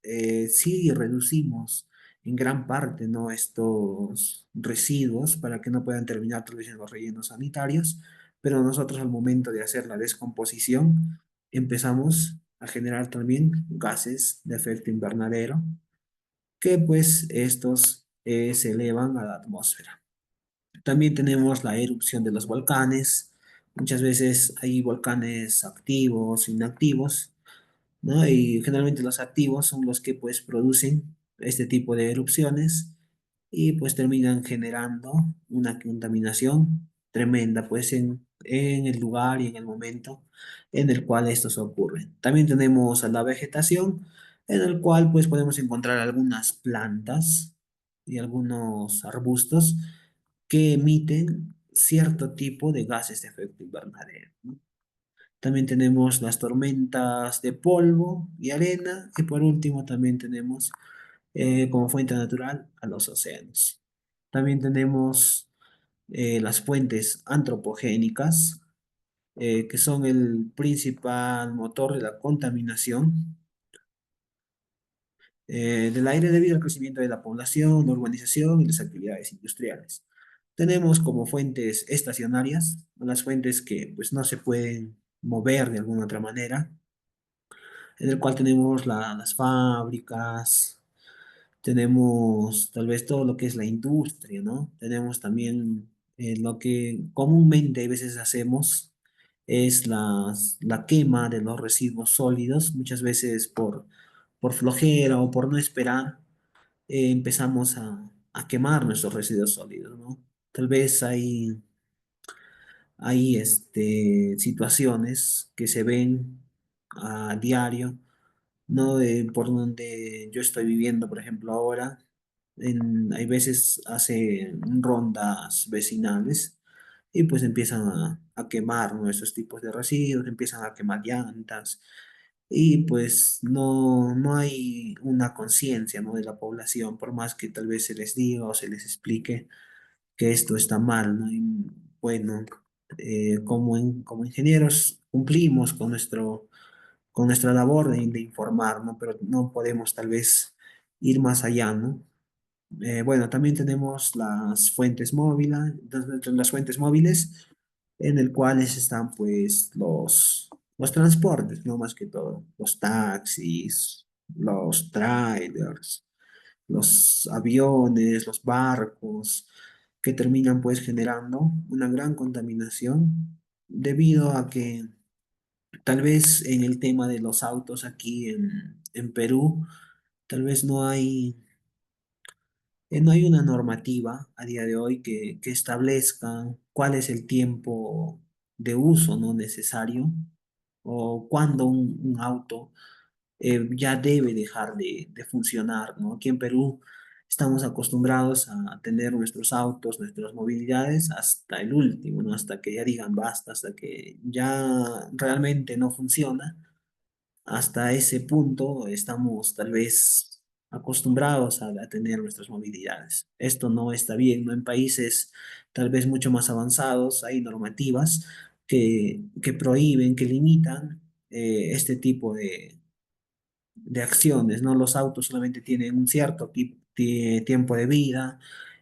sí reducimos en gran parte, ¿no? Estos residuos para que no puedan terminar tal vez en los rellenos sanitarios, pero nosotros al momento de hacer la descomposición empezamos a generar también gases de efecto invernadero, que pues estos se elevan a la atmósfera. También tenemos la erupción de los volcanes. Muchas veces hay volcanes activos, inactivos, ¿no? Y generalmente los activos son los que pues producen este tipo de erupciones y pues terminan generando una contaminación tremenda pues en el lugar y en el momento en el cual estos ocurren. También tenemos a la vegetación en el cual pues podemos encontrar algunas plantas y algunos arbustos que emiten cierto tipo de gases de efecto invernadero, ¿no? También tenemos las tormentas de polvo y arena. Y por último también tenemos como fuente natural a los océanos. También tenemos las fuentes antropogénicas, que son el principal motor de la contaminación del aire debido al crecimiento de la población, la urbanización y las actividades industriales. Tenemos como fuentes estacionarias, las fuentes que pues no se pueden mover de alguna otra manera, en el cual tenemos las fábricas, tenemos tal vez todo lo que es la industria, ¿no? Tenemos también lo que comúnmente a veces hacemos es la quema de los residuos sólidos, muchas veces por flojera o por no esperar, empezamos a quemar nuestros residuos sólidos, ¿no? Tal vez hay situaciones que se ven a diario, ¿no? Por donde yo estoy viviendo, por ejemplo, ahora, hay veces hace rondas vecinales y pues empiezan a quemar, ¿no? Esos tipos de residuos, empiezan a quemar llantas y pues no hay una conciencia, ¿no? De la población, por más que tal vez se les diga o se les explique que esto está mal, ¿no? Y bueno, como ingenieros cumplimos con nuestra labor de informar, ¿no? Pero no podemos tal vez ir más allá, ¿no? Bueno, también tenemos las fuentes móviles, las fuentes móviles, en el cuales están pues los transportes, ¿no? Más que todo, los taxis, los trailers, los aviones, los barcos, que terminan pues generando una gran contaminación debido a que tal vez en el tema de los autos aquí en Perú, tal vez no hay una normativa a día de hoy que establezca cuál es el tiempo de uso no necesario o cuándo un auto ya debe dejar de funcionar, ¿no? Aquí en Perú estamos acostumbrados a tener nuestros autos, nuestras movilidades hasta el último, ¿no? Hasta que ya digan basta, hasta que ya realmente no funciona. Hasta ese punto estamos tal vez acostumbrados a tener nuestras movilidades. Esto no está bien, ¿no? En países tal vez mucho más avanzados hay normativas que prohíben, que limitan este tipo de acciones, ¿no? Los autos solamente tienen un cierto tiempo de vida,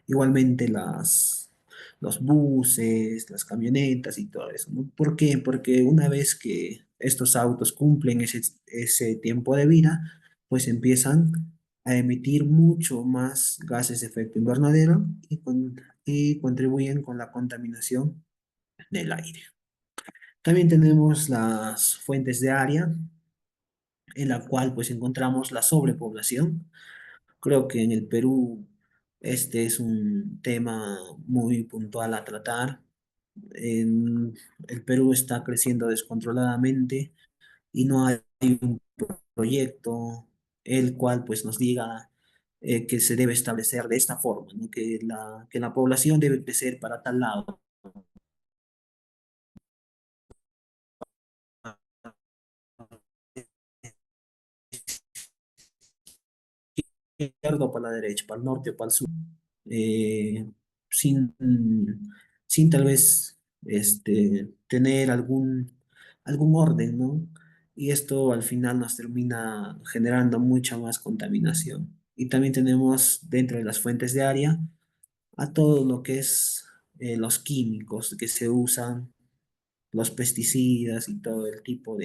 igualmente los buses, las camionetas y todo eso, ¿no? ¿Por qué? Porque una vez que estos autos cumplen ese tiempo de vida, pues empiezan a emitir mucho más gases de efecto invernadero y contribuyen con la contaminación del aire. También tenemos las fuentes de área, en la cual pues encontramos la sobrepoblación. Creo que en el Perú este es un tema muy puntual a tratar. En el Perú está creciendo descontroladamente y no hay un proyecto el cual pues nos diga que se debe establecer de esta forma, ¿no? Que la población debe crecer para tal lado, izquierda o para la derecha, para el norte o para el sur, eh, sin, sin tal vez tener algún orden, ¿no? Y esto al final nos termina generando mucha más contaminación. Y también tenemos dentro de las fuentes de área a todo lo que es los químicos que se usan, los pesticidas y todo el tipo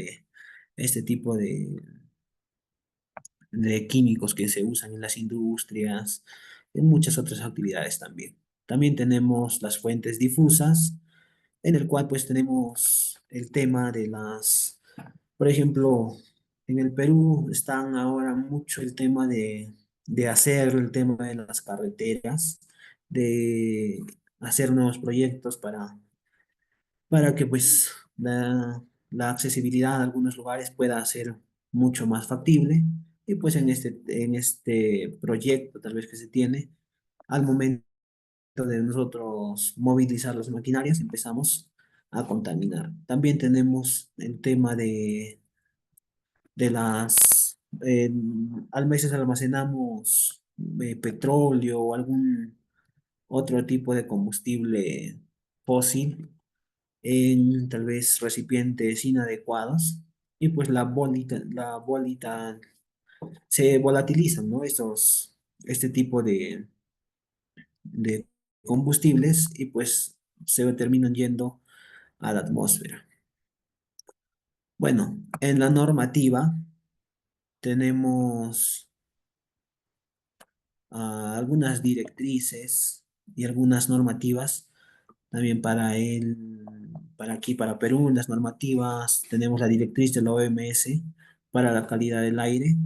este tipo de químicos que se usan en las industrias, en muchas otras actividades también. También tenemos las fuentes difusas, en el cual pues tenemos el tema de por ejemplo, en el Perú están ahora mucho el tema de hacer el tema de las carreteras, de hacer nuevos proyectos para que pues la accesibilidad a algunos lugares pueda ser mucho más factible. Y pues en este proyecto tal vez que se tiene, al momento de nosotros movilizar las maquinarias, empezamos a contaminar. También tenemos el tema de eh, a veces almacenamos petróleo o algún otro tipo de combustible fósil en tal vez recipientes inadecuados y pues la bolita se volatilizan, ¿no? Este tipo de combustibles y pues se terminan yendo a la atmósfera. Bueno, en la normativa tenemos algunas directrices y algunas normativas también para aquí, para Perú, en las normativas tenemos la directriz de la OMS para la calidad del aire.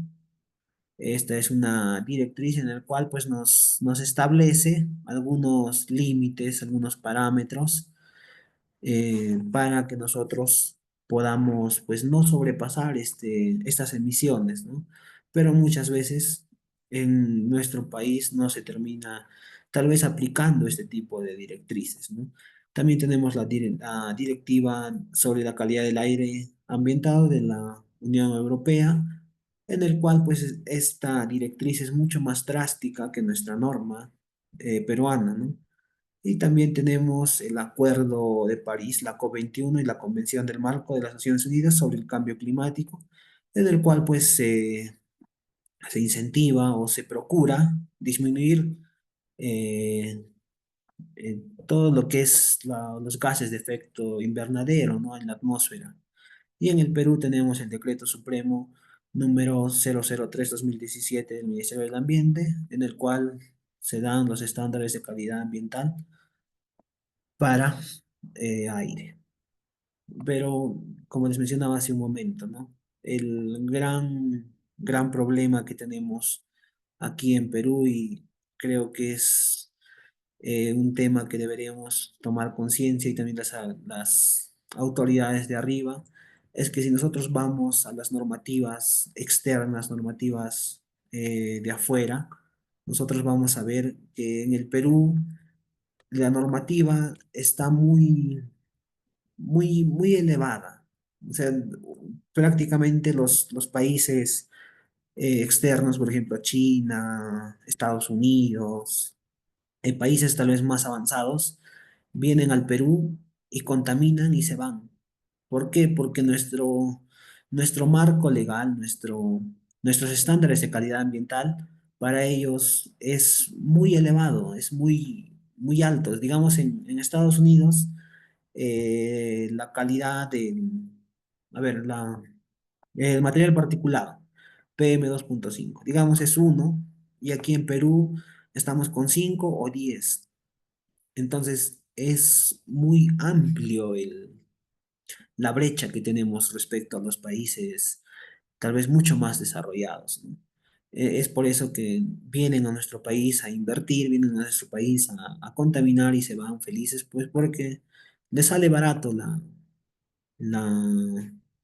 Esta es una directriz en la cual pues nos establece algunos límites, algunos parámetros para que nosotros podamos pues no sobrepasar estas emisiones, ¿no? Pero muchas veces en nuestro país no se termina tal vez aplicando este tipo de directrices, ¿no? También tenemos la directiva sobre la calidad del aire ambientado de la Unión Europea, en el cual pues esta directriz es mucho más drástica que nuestra norma peruana, ¿no? Y también tenemos el Acuerdo de París, la COP21 y la Convención del Marco de las Naciones Unidas sobre el Cambio Climático, en el cual pues se incentiva o se procura disminuir eh, todo lo que es los gases de efecto invernadero, ¿no? En la atmósfera. Y en el Perú tenemos el Decreto Supremo número 003/2017 del Ministerio del Ambiente, en el cual se dan los estándares de calidad ambiental para aire. Pero, como les mencionaba hace un momento, ¿no? El gran problema que tenemos aquí en Perú y creo que es un tema que deberíamos tomar conciencia y también las autoridades de arriba, es que si nosotros vamos a las normativas externas, normativas de afuera, nosotros vamos a ver que en el Perú la normativa está muy elevada. O sea, prácticamente los países externos, por ejemplo, China, Estados Unidos, países tal vez más avanzados, vienen al Perú y contaminan y se van. ¿Por qué? Porque nuestro marco legal, nuestros estándares de calidad ambiental, para ellos es muy elevado, es muy alto. Digamos, en Estados Unidos, la calidad a ver, el material particulado, PM2.5 digamos, es uno, y aquí en Perú estamos con 5 o 10. Entonces, es muy amplio la brecha que tenemos respecto a los países tal vez mucho más desarrollados, ¿no? Es por eso que vienen a nuestro país a invertir, vienen a nuestro país a contaminar y se van felices, pues porque les sale barato la,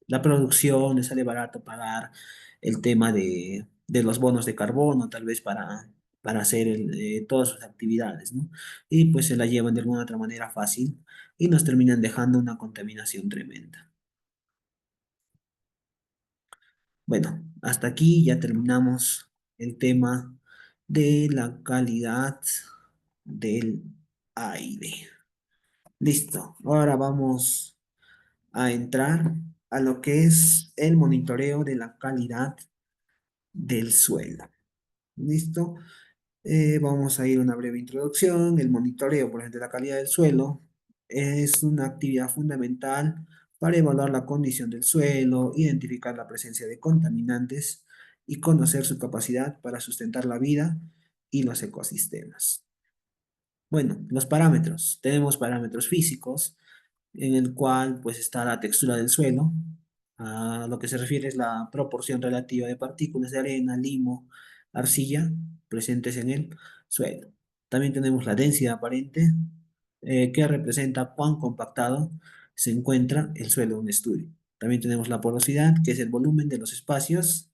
la producción, les sale barato pagar el tema de los bonos de carbono, tal vez para hacer todas sus actividades, ¿no? Y pues se la llevan de alguna otra manera fácil y nos terminan dejando una contaminación tremenda. Bueno, hasta aquí ya terminamos el tema de la calidad del aire. Listo, ahora vamos a entrar a lo que es el monitoreo de la calidad del suelo. ¿Listo? Vamos a ir a una breve introducción. El monitoreo, por ejemplo, de la calidad del suelo es una actividad fundamental para evaluar la condición del suelo, identificar la presencia de contaminantes y conocer su capacidad para sustentar la vida y los ecosistemas. Bueno, los parámetros. Tenemos parámetros físicos, en el cual pues está la textura del suelo. A lo que se refiere es la proporción relativa de partículas de arena, limo, arcilla presentes en el suelo. También tenemos la densidad aparente, que representa cuán compactado se encuentra el suelo en un estudio. También tenemos la porosidad, que es el volumen de los espacios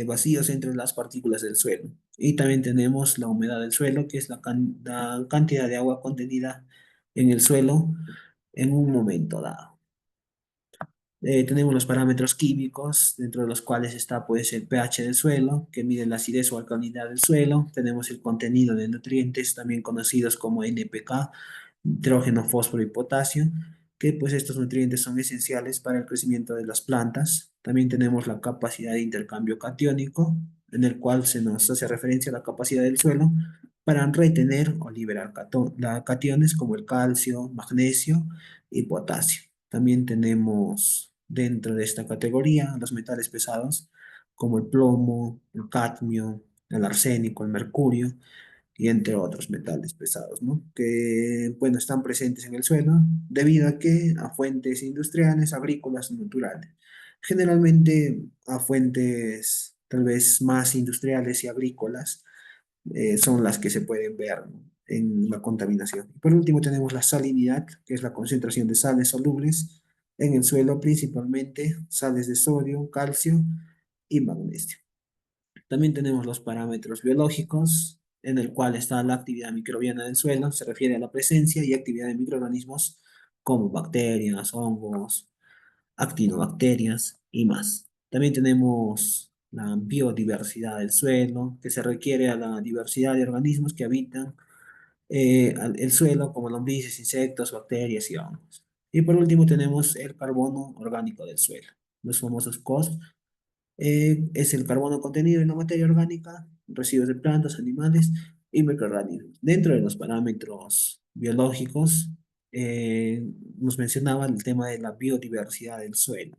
vacíos entre las partículas del suelo. Y también tenemos la humedad del suelo, que es la cantidad de agua contenida en el suelo en un momento dado. Tenemos los parámetros químicos, dentro de los cuales está pues el pH del suelo, que mide la acidez o alcalinidad del suelo. Tenemos el contenido de nutrientes, también conocidos como NPK, nitrógeno, fósforo y potasio, que pues estos nutrientes son esenciales para el crecimiento de las plantas. También tenemos la capacidad de intercambio catiónico, en el cual se nos hace referencia a la capacidad del suelo para retener o liberar cationes como el calcio, magnesio y potasio. También tenemos dentro de esta categoría los metales pesados como el plomo, el cadmio, el arsénico, el mercurio y entre otros metales pesados, ¿no? Que, bueno, están presentes en el suelo debido a fuentes industriales, agrícolas y naturales. Generalmente a fuentes tal vez más industriales y agrícolas son las que se pueden ver, ¿no?, en la contaminación. Por último, tenemos la salinidad, que es la concentración de sales solubles en el suelo, principalmente sales de sodio, calcio y magnesio. También tenemos los parámetros biológicos, en el cual está la actividad microbiana del suelo, se refiere a la presencia y actividad de microorganismos como bacterias, hongos, actinobacterias y más. También tenemos la biodiversidad del suelo, que se requiere a la diversidad de organismos que habitan el suelo, como lombrices, insectos, bacterias y hongos. Y por último tenemos el carbono orgánico del suelo, los famosos COS. Es el carbono contenido en la materia orgánica, residuos de plantas, animales y microorganismos. Dentro de los parámetros biológicos, nos mencionaba el tema de la biodiversidad del suelo.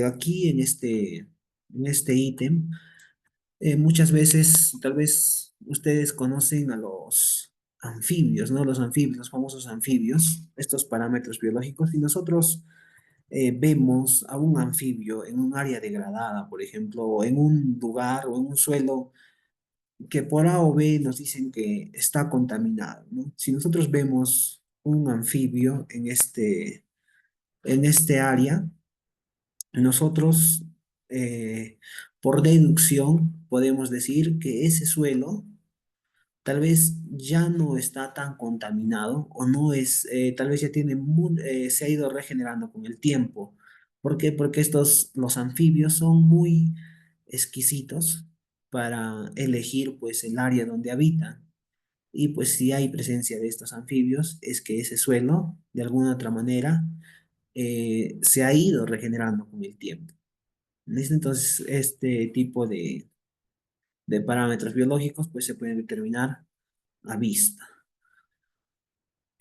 Aquí en este ítem, muchas veces, tal vez ustedes conocen a los anfibios, ¿no? Los anfibios, los famosos anfibios, estos parámetros biológicos, y nosotros vemos a un anfibio en un área degradada, por ejemplo, o en un lugar o en un suelo que por A o B nos dicen que está contaminado, ¿no? Si nosotros vemos un anfibio en este área, nosotros, por deducción, podemos decir que ese suelo tal vez ya no está tan contaminado o no es, tal vez ya se ha ido regenerando con el tiempo, ¿Por qué? Porque los anfibios son muy exquisitos para elegir pues el área donde habitan. Y pues si hay presencia de estos anfibios, es que ese suelo, de alguna otra manera, se ha ido regenerando con el tiempo. ¿Listo? Entonces, este tipo de parámetros biológicos pues se pueden determinar a vista.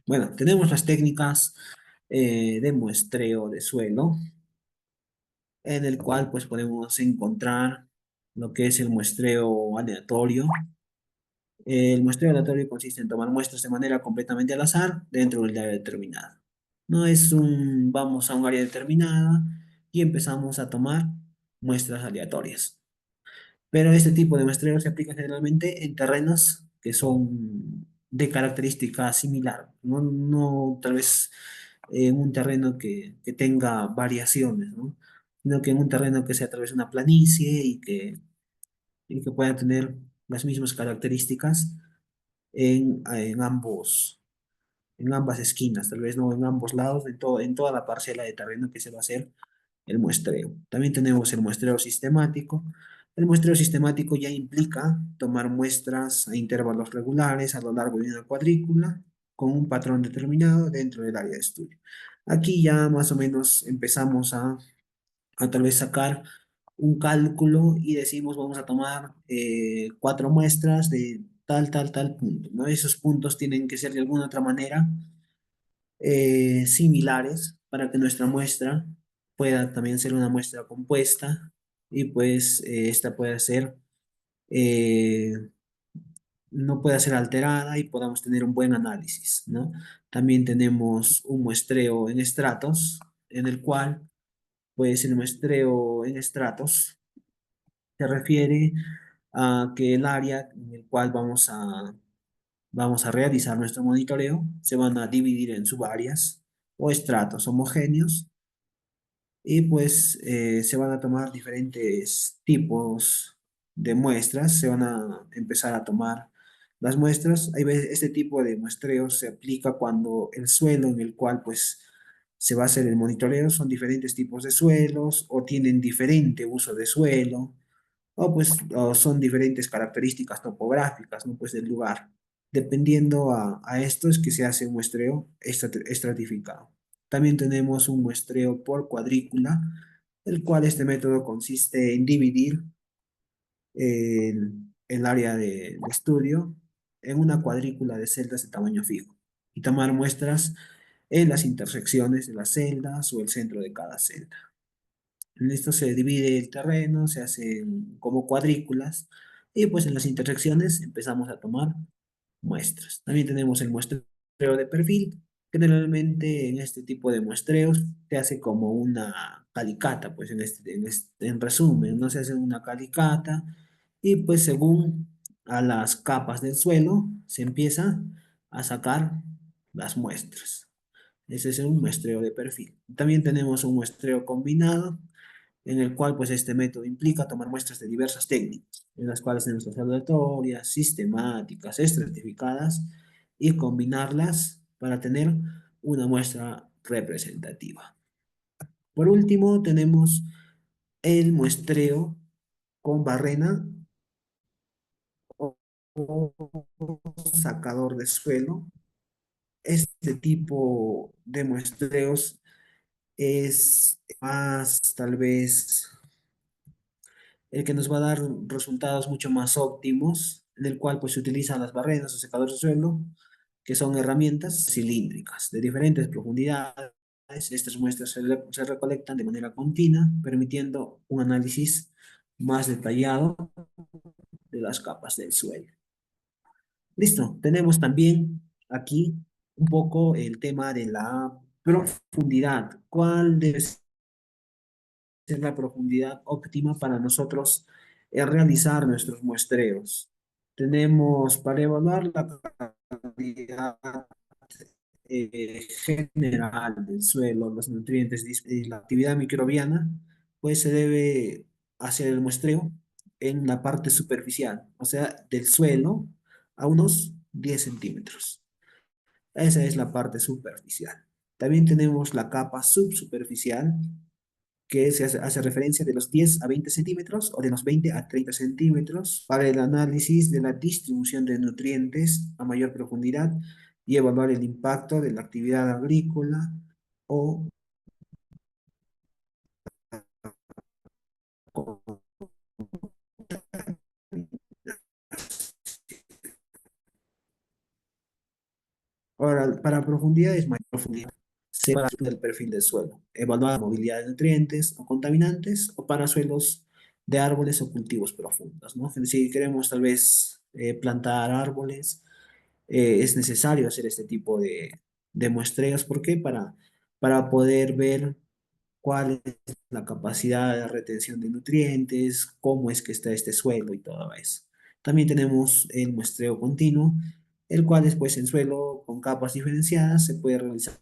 Bueno, tenemos las técnicas de muestreo de suelo, en el cual pues podemos encontrar lo que es el muestreo aleatorio. El muestreo aleatorio consiste en tomar muestras de manera completamente al azar dentro del área determinada. No es vamos a un área determinada y empezamos a tomar muestras aleatorias. Pero este tipo de muestreo se aplica generalmente en terrenos que son de característica similar, no tal vez en un terreno que tenga variaciones, ¿no? Sino que en un terreno que sea tal vez una planicie y que pueda tener las mismas características en ambas esquinas, tal vez no en ambos lados, en toda la parcela de terreno que se va a hacer el muestreo. También tenemos el muestreo sistemático. El muestreo sistemático ya implica tomar muestras a intervalos regulares a lo largo de una cuadrícula con un patrón determinado dentro del área de estudio. Aquí ya más o menos empezamos a tal vez sacar un cálculo y decimos vamos a tomar 4 muestras de tal punto, ¿no? Esos puntos tienen que ser de alguna otra manera similares para que nuestra muestra pueda también ser una muestra compuesta y pues esta pueda ser, eh, no pueda ser alterada y podamos tener un buen análisis, ¿no? También tenemos un muestreo en estratos, en el cual pues el muestreo en estratos se refiere a que el área en el cual vamos a realizar nuestro monitoreo se van a dividir en subáreas o estratos homogéneos y pues se van a tomar diferentes tipos de muestras, se van a empezar a tomar las muestras. Hay veces este tipo de muestreo se aplica cuando el suelo en el cual pues se va a hacer el monitoreo son diferentes tipos de suelos o tienen diferente uso de suelo o pues o son diferentes características topográficas, ¿no? Pues del lugar. Dependiendo a esto es que se hace un muestreo estratificado. También tenemos un muestreo por cuadrícula, el cual este método consiste en dividir el área de estudio en una cuadrícula de celdas de tamaño fijo y tomar muestras en las intersecciones de las celdas o el centro de cada celda. En esto se divide el terreno, se hacen como cuadrículas y pues en las intersecciones empezamos a tomar muestras. También tenemos el muestreo de perfil. Generalmente en este tipo de muestreos se hace como una calicata, pues en resumen, no se hace una calicata y pues según a las capas del suelo se empieza a sacar las muestras. Ese es un muestreo de perfil. También tenemos un muestreo combinado en el cual pues este método implica tomar muestras de diversas técnicas, en las cuales tenemos las aleatorias, sistemáticas, estratificadas, y combinarlas para tener una muestra representativa. Por último, tenemos el muestreo con barrena o sacador de suelo. Este tipo de muestreos es más tal vez el que nos va a dar resultados mucho más óptimos, en el cual pues se utilizan las barreras o secadores de suelo, que son herramientas cilíndricas de diferentes profundidades. Estas muestras se recolectan de manera continua, permitiendo un análisis más detallado de las capas del suelo. Listo, tenemos también aquí un poco el tema de la profundidad. ¿Cuál debe ser la profundidad óptima para nosotros realizar nuestros muestreos? Tenemos para evaluar la calidad general del suelo, los nutrientes y la actividad microbiana, pues se debe hacer el muestreo en la parte superficial, o sea, del suelo a unos 10 centímetros. Esa es la parte superficial. También tenemos la capa subsuperficial, que hace referencia de los 10 a 20 centímetros o de los 20 a 30 centímetros para el análisis de la distribución de nutrientes a mayor profundidad y evaluar el impacto de la actividad agrícola o ahora, para profundidades mayor profundidad, se va del perfil del suelo, evaluar la movilidad de nutrientes o contaminantes o para suelos de árboles o cultivos profundos, ¿no? Si queremos tal vez plantar árboles, es necesario hacer este tipo de muestreos. ¿Por qué? Para poder ver cuál es la capacidad de retención de nutrientes, cómo es que está este suelo y todo eso. También tenemos el muestreo continuo, el cual después en suelo con capas diferenciadas se puede realizar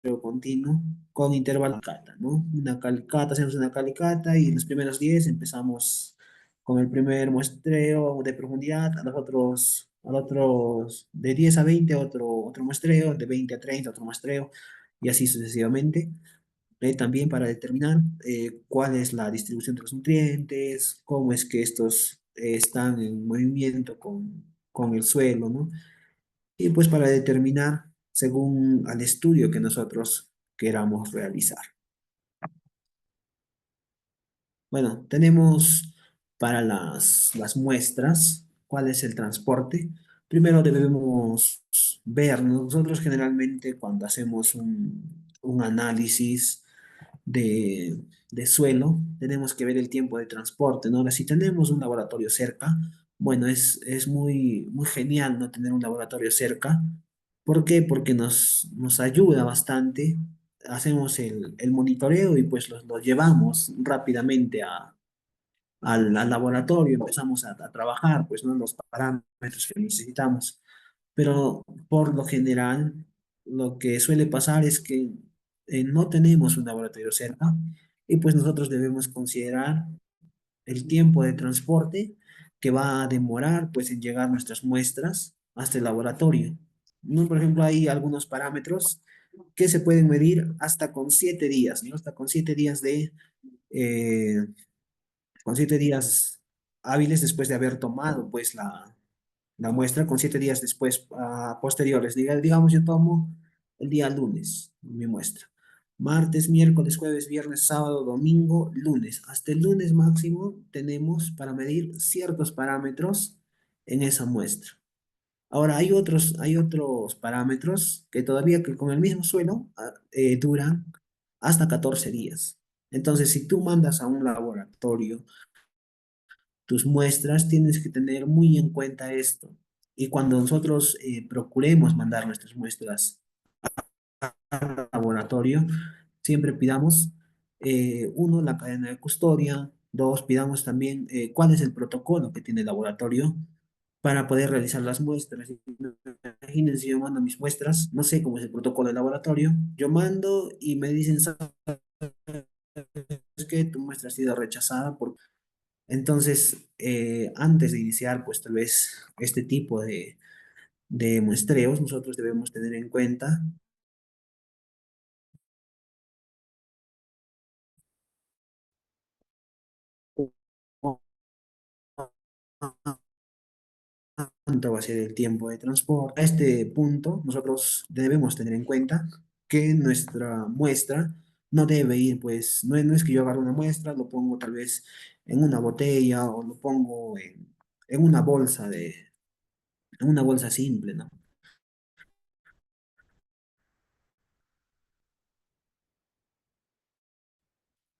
muestreo continuo con intervalo de calicata, ¿no? Una calicata, hacemos una calicata y los primeros 10 empezamos con el primer muestreo de profundidad, a los otros de 10 a 20 otro muestreo, de 20 a 30 otro muestreo y así sucesivamente. También para determinar cuál es la distribución de los nutrientes, cómo es que estos están en movimiento con el suelo, ¿no? Y pues para determinar según al estudio que nosotros queramos realizar. Bueno, tenemos para las muestras cuál es el transporte. Primero debemos ver, nosotros generalmente cuando hacemos un análisis de, de suelo, tenemos que ver el tiempo de transporte, ¿no? Ahora, si tenemos un laboratorio cerca, bueno, es muy, muy genial no tener un laboratorio cerca. ¿Por qué? Porque nos ayuda bastante. Hacemos el monitoreo y pues lo llevamos rápidamente al laboratorio, empezamos a trabajar, pues, ¿no? Los parámetros que necesitamos. Pero por lo general, lo que suele pasar es que no tenemos un laboratorio cerca y pues nosotros debemos considerar el tiempo de transporte que va a demorar pues en llegar nuestras muestras hasta el laboratorio. ¿No? Por ejemplo, hay algunos parámetros que se pueden medir hasta con 7 días, ¿no? Hasta eh, con 7 días hábiles después de haber tomado pues la muestra, con 7 días después, posteriores. Digamos, yo tomo el día lunes mi muestra. Martes, miércoles, jueves, viernes, sábado, domingo, lunes. Hasta el lunes máximo tenemos para medir ciertos parámetros en esa muestra. Ahora, hay otros parámetros que todavía que con el mismo suelo duran hasta 14 días. Entonces, si tú mandas a un laboratorio tus muestras, tienes que tener muy en cuenta esto. Y cuando nosotros procuremos mandar nuestras muestras al laboratorio, siempre pidamos, uno, la cadena de custodia, dos, pidamos también cuál es el protocolo que tiene el laboratorio para poder realizar las muestras. Imagínense, yo mando mis muestras, no sé cómo es el protocolo del laboratorio, yo mando y me dicen, ¿sabes qué? Tu muestra ha sido rechazada por... Entonces, antes de iniciar, pues tal vez este tipo de muestreos, nosotros debemos tener en cuenta cuánto va a ser el tiempo de transporte. A este punto, nosotros debemos tener en cuenta que nuestra muestra no debe ir, pues, no es que yo agarre una muestra, lo pongo tal vez en una botella o lo pongo en una bolsa en una bolsa simple, ¿no?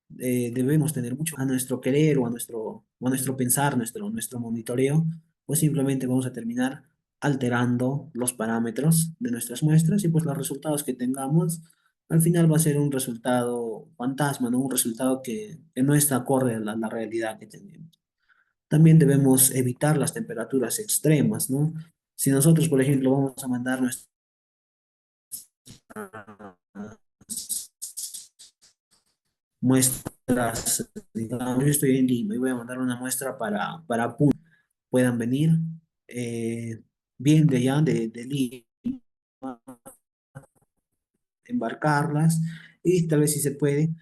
Debemos tener mucho a nuestro querer o a nuestro pensar, nuestro monitoreo, pues simplemente vamos a terminar alterando los parámetros de nuestras muestras y pues los resultados que tengamos al final va a ser un resultado fantasma, ¿no? Un resultado que no está acorde a la realidad que tenemos. También debemos evitar las temperaturas extremas, ¿no? Si nosotros, por ejemplo, vamos a mandar nuestras muestras, digamos, yo estoy en Lima y voy a mandar una muestra para Puno, puedan venir eh, bien de allá, de Lima, embarcarlas y tal vez si se puede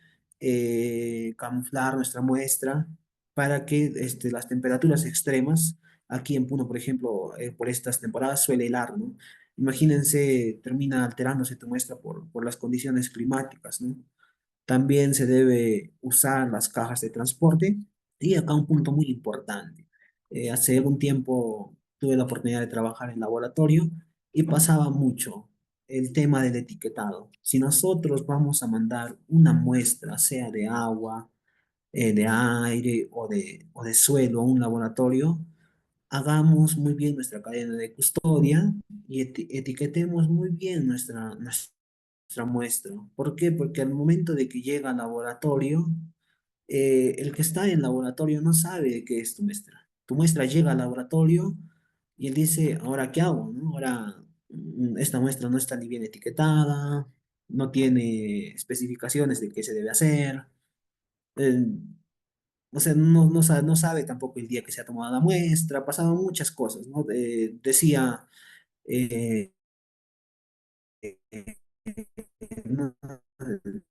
camuflar nuestra muestra para que las temperaturas extremas, aquí en Puno, por ejemplo, por estas temporadas suele helar, ¿no? Imagínense, termina alterándose tu muestra por las condiciones climáticas, ¿no? También se debe usar las cajas de transporte. Y acá un punto muy importante. Hace algún tiempo tuve la oportunidad de trabajar en laboratorio y pasaba mucho el tema del etiquetado. Si nosotros vamos a mandar una muestra, sea de agua, de aire o de suelo a un laboratorio, hagamos muy bien nuestra cadena de custodia y etiquetemos muy bien nuestra muestra. ¿Por qué? Porque al momento de que llega al laboratorio, el que está en el laboratorio no sabe de qué es tu muestra. Tu muestra llega al laboratorio y él dice, ¿ahora qué hago? ¿No? Ahora esta muestra no está ni bien etiquetada, no tiene especificaciones de qué se debe hacer. eh, o sea, no sabe tampoco el día que se ha tomado la muestra, pasaban muchas cosas, ¿no? Decía, eh, no,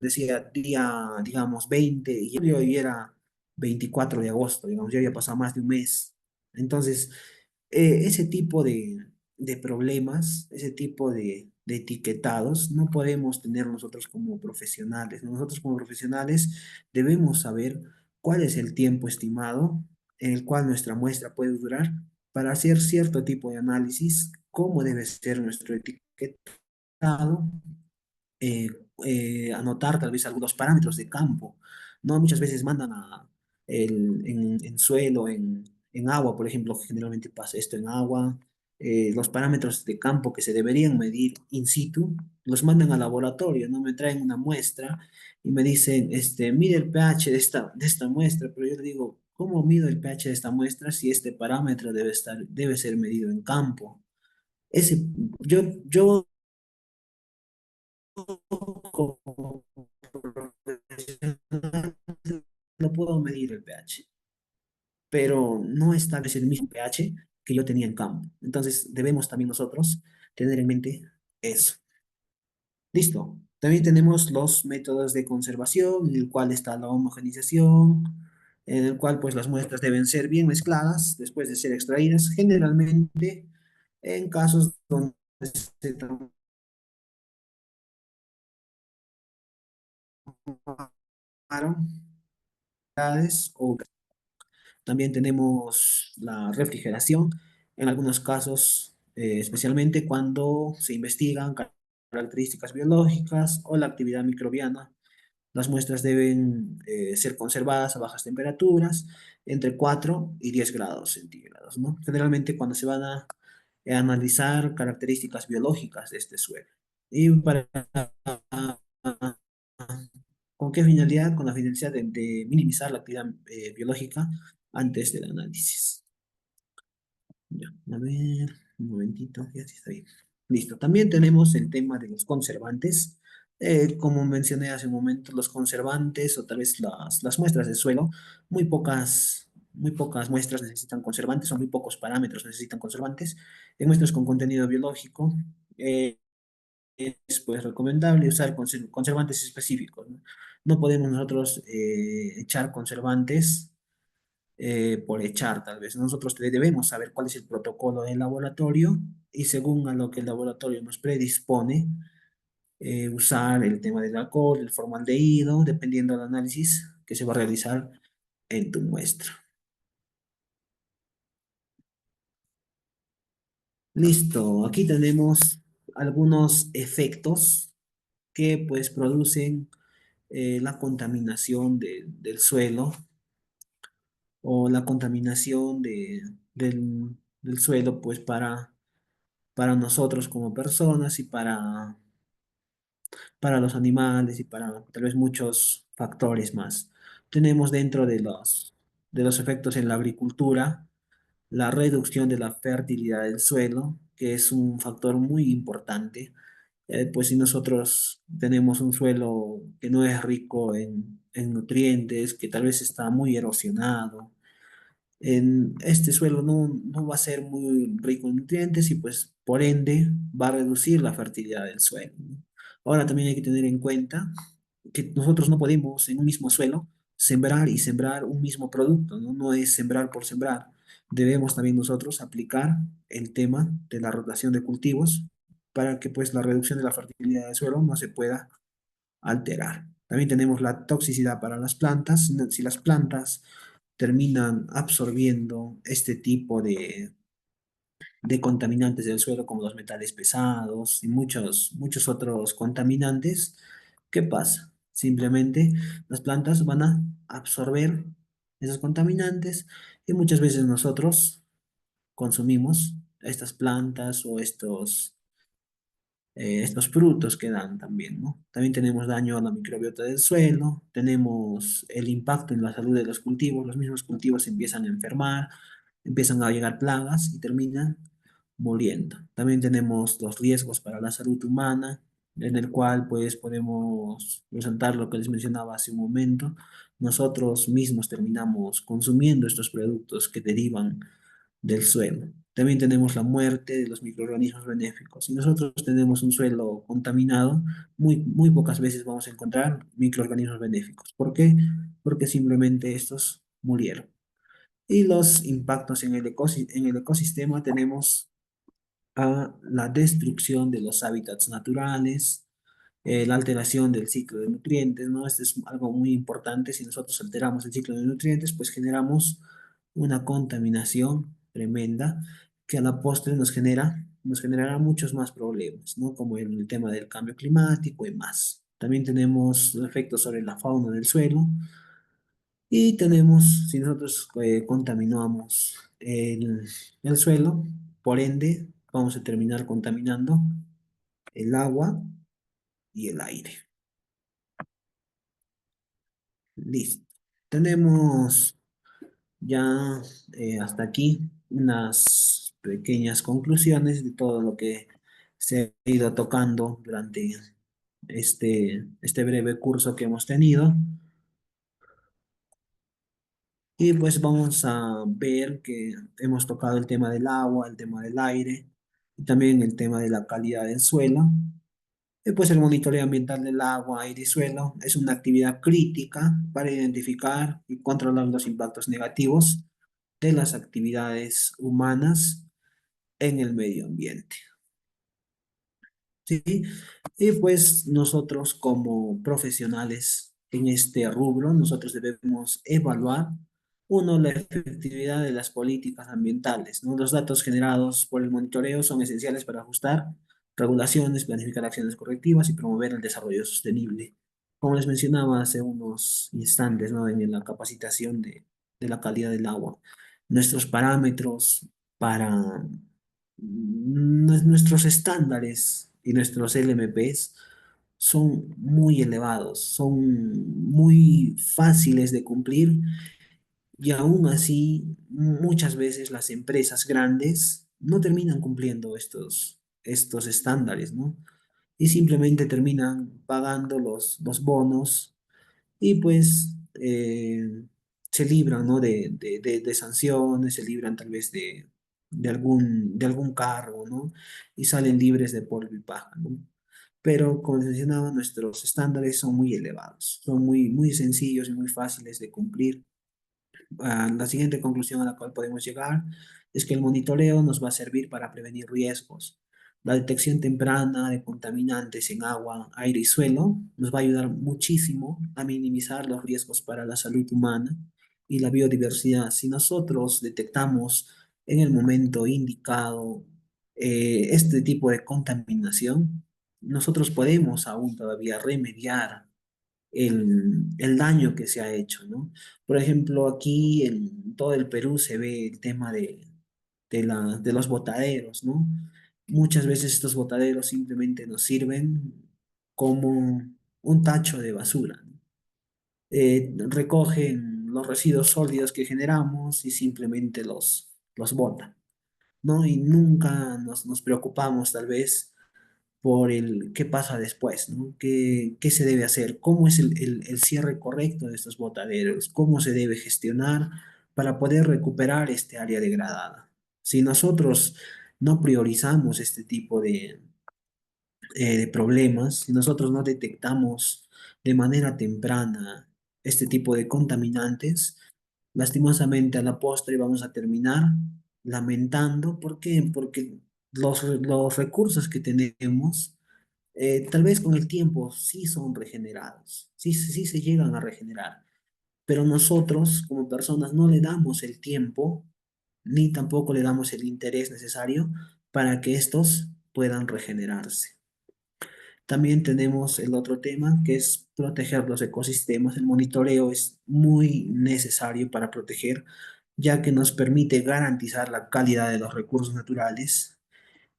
decía día, digamos, 20 de julio y era 24 de agosto, digamos, ya había pasado más de un mes. Entonces, ese tipo de problemas, ese tipo de etiquetados, no podemos tener nosotros como profesionales. Nosotros como profesionales debemos saber cuál es el tiempo estimado en el cual nuestra muestra puede durar para hacer cierto tipo de análisis, cómo debe ser nuestro etiquetado, eh, anotar tal vez algunos parámetros de campo, ¿no? Muchas veces mandan en suelo, en agua, por ejemplo, generalmente pasa esto en agua, los parámetros de campo que se deberían medir in situ, los mandan al laboratorio, ¿no? Me traen una muestra y me dicen, mide el pH de esta muestra, pero yo le digo, ¿cómo mido el pH de esta muestra si este parámetro debe ser medido en campo? Ese, yo como profesional no puedo medir el pH, pero no establece el mismo pH que yo tenía en campo. Entonces debemos también nosotros tener en mente eso. Listo. También tenemos los métodos de conservación, en el cual está la homogenización, en el cual pues las muestras deben ser bien mezcladas después de ser extraídas, generalmente en casos donde se tomaron o también tenemos la refrigeración, en algunos casos, especialmente cuando se investigan características biológicas o la actividad microbiana. Las muestras deben ser conservadas a bajas temperaturas, entre 4 y 10 grados centígrados, ¿no? Generalmente cuando se van a analizar características biológicas de este suelo. ¿Y para con qué finalidad? Con la finalidad de minimizar la actividad biológica antes del análisis. Ya, a ver, un momentito, ya sí está bien. Listo. También tenemos el tema de los conservantes. Como mencioné hace un momento, los conservantes o tal vez las muestras de suelo, muy pocas muestras necesitan conservantes o muy pocos parámetros necesitan conservantes. En muestras con contenido biológico, eh, es pues recomendable usar conservantes específicos, ¿no? No podemos nosotros echar conservantes por echar, tal vez. Nosotros debemos saber cuál es el protocolo del laboratorio y según a lo que el laboratorio nos predispone, usar el tema del alcohol, el formaldehído, dependiendo del análisis que se va a realizar en tu muestra. Listo, aquí tenemos algunos efectos que pues producen la contaminación del suelo o la contaminación del suelo pues para nosotros como personas y para los animales y para tal vez muchos factores más. Tenemos dentro de los efectos en la agricultura la reducción de la fertilidad del suelo, que es un factor muy importante. Pues si nosotros tenemos un suelo que no es rico en nutrientes, que tal vez está muy erosionado, en este suelo no va a ser muy rico en nutrientes y pues por ende va a reducir la fertilidad del suelo, ¿no? Ahora también hay que tener en cuenta que nosotros no podemos en un mismo suelo sembrar y sembrar un mismo producto, ¿no? No es sembrar por sembrar. Debemos también nosotros aplicar el tema de la rotación de cultivos para que pues la reducción de la fertilidad del suelo no se pueda alterar. También tenemos la toxicidad para las plantas. Si las plantas terminan absorbiendo este tipo de contaminantes del suelo como los metales pesados y muchos otros contaminantes, ¿qué pasa? Simplemente las plantas van a absorber esos contaminantes y muchas veces nosotros consumimos estas plantas o estos frutos que dan también, ¿no? También tenemos daño a la microbiota del suelo, tenemos el impacto en la salud de los cultivos, los mismos cultivos se empiezan a enfermar, empiezan a llegar plagas y terminan muriendo. También tenemos los riesgos para la salud humana, en el cual pues podemos presentar lo que les mencionaba hace un momento. Nosotros mismos terminamos consumiendo estos productos que derivan del suelo. También tenemos la muerte de los microorganismos benéficos. Si nosotros tenemos un suelo contaminado, muy pocas veces vamos a encontrar microorganismos benéficos. ¿Por qué? Porque simplemente estos murieron. Y los impactos en en el ecosistema tenemos a la destrucción de los hábitats naturales, la alteración del ciclo de nutrientes, ¿no? Esto es algo muy importante. Si nosotros alteramos el ciclo de nutrientes, pues generamos una contaminación tremenda que a la postre nos generará muchos más problemas, ¿no? Como el tema del cambio climático y más. También tenemos efectos sobre la fauna del suelo y tenemos, si nosotros contaminamos el suelo, por ende, vamos a terminar contaminando el agua y el aire. Listo. Tenemos ya hasta aquí unas pequeñas conclusiones de todo lo que se ha ido tocando durante este breve curso que hemos tenido. Y pues vamos a ver que hemos tocado el tema del agua, el tema del aire y también el tema de la calidad del suelo. Y pues el monitoreo ambiental del agua, aire y suelo es una actividad crítica para identificar y controlar los impactos negativos de las actividades humanas en el medio ambiente. ¿Sí? Y pues nosotros como profesionales en este rubro, nosotros debemos evaluar, uno, la efectividad de las políticas ambientales, ¿no? Los datos generados por el monitoreo son esenciales para ajustar regulaciones, planificar acciones correctivas y promover el desarrollo sostenible. Como les mencionaba hace unos instantes, ¿no? En la capacitación de la calidad del agua, nuestros parámetros para nuestros estándares y nuestros LMPs son muy elevados, son muy fáciles de cumplir y aún así muchas veces las empresas grandes no terminan cumpliendo estos estándares, ¿no? Y simplemente terminan pagando los bonos y pues se libran, ¿no? De sanciones, se libran tal vez de algún cargo, ¿no? Y salen libres de polvo y paja, ¿no? Pero como les mencionaba, nuestros estándares son muy elevados, son muy sencillos y muy fáciles de cumplir. La siguiente conclusión a la cual podemos llegar es que el monitoreo nos va a servir para prevenir riesgos. La detección temprana de contaminantes en agua, aire y suelo nos va a ayudar muchísimo a minimizar los riesgos para la salud humana y la biodiversidad. Si nosotros detectamos en el momento indicado este tipo de contaminación, nosotros podemos aún todavía remediar el daño que se ha hecho, ¿no? Por ejemplo, aquí en todo el Perú se ve el tema de los botaderos, ¿no? Muchas veces estos botaderos simplemente nos sirven como un tacho de basura, ¿no? Recogen los residuos sólidos que generamos y simplemente los botan, ¿no? Y nunca nos preocupamos tal vez por el qué pasa después, ¿no? ¿Qué se debe hacer? ¿Cómo es el cierre correcto de estos botaderos? ¿Cómo se debe gestionar para poder recuperar este área degradada? Si nosotros no priorizamos este tipo de problemas, si nosotros no detectamos de manera temprana este tipo de contaminantes, lastimosamente a la postre vamos a terminar lamentando. ¿Por qué? Porque los recursos que tenemos, tal vez con el tiempo sí son regenerados, sí se llegan a regenerar, pero nosotros como personas no le damos el tiempo ni tampoco le damos el interés necesario para que estos puedan regenerarse. También tenemos el otro tema que es proteger los ecosistemas. El monitoreo es muy necesario para proteger, ya que nos permite garantizar la calidad de los recursos naturales.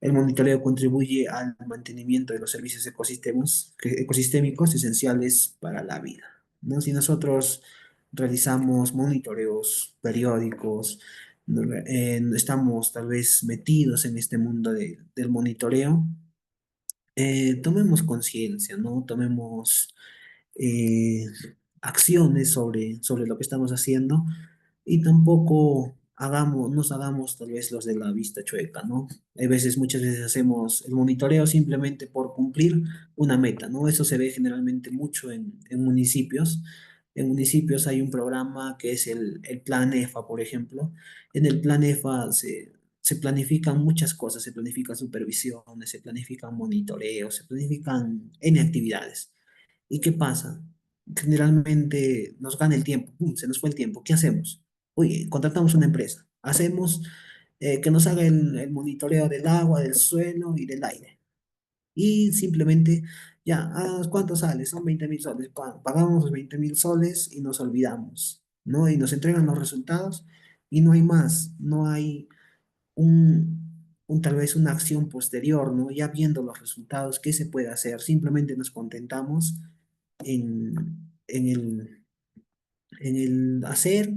El monitoreo contribuye al mantenimiento de los servicios ecosistémicos esenciales para la vida, ¿no? Si nosotros realizamos monitoreos periódicos, estamos tal vez metidos en este mundo del monitoreo, tomemos conciencia, ¿no? Tomemos eh, acciones sobre lo que estamos haciendo y tampoco nos hagamos tal vez los de la vista chueca, ¿no? Hay veces, muchas veces hacemos el monitoreo simplemente por cumplir una meta, ¿no? Eso se ve generalmente mucho en municipios. En municipios hay un programa que es el Plan EFA, por ejemplo. En el Plan EFA se planifican muchas cosas, se planifican supervisiones, se planifican monitoreos, se planifican N actividades. ¿Y qué pasa? Generalmente nos gana el tiempo, se nos fue el tiempo, ¿qué hacemos? Oye, contratamos una empresa, hacemos que nos haga el monitoreo del agua, del suelo y del aire. Y simplemente, ya, ¿cuánto sale? Son 20.000 soles. Pagamos los 20.000 soles y nos olvidamos, ¿no? Y nos entregan los resultados y no hay más, no hay tal vez una acción posterior, ¿no? Ya viendo los resultados, ¿qué se puede hacer? Simplemente nos contentamos en el hacer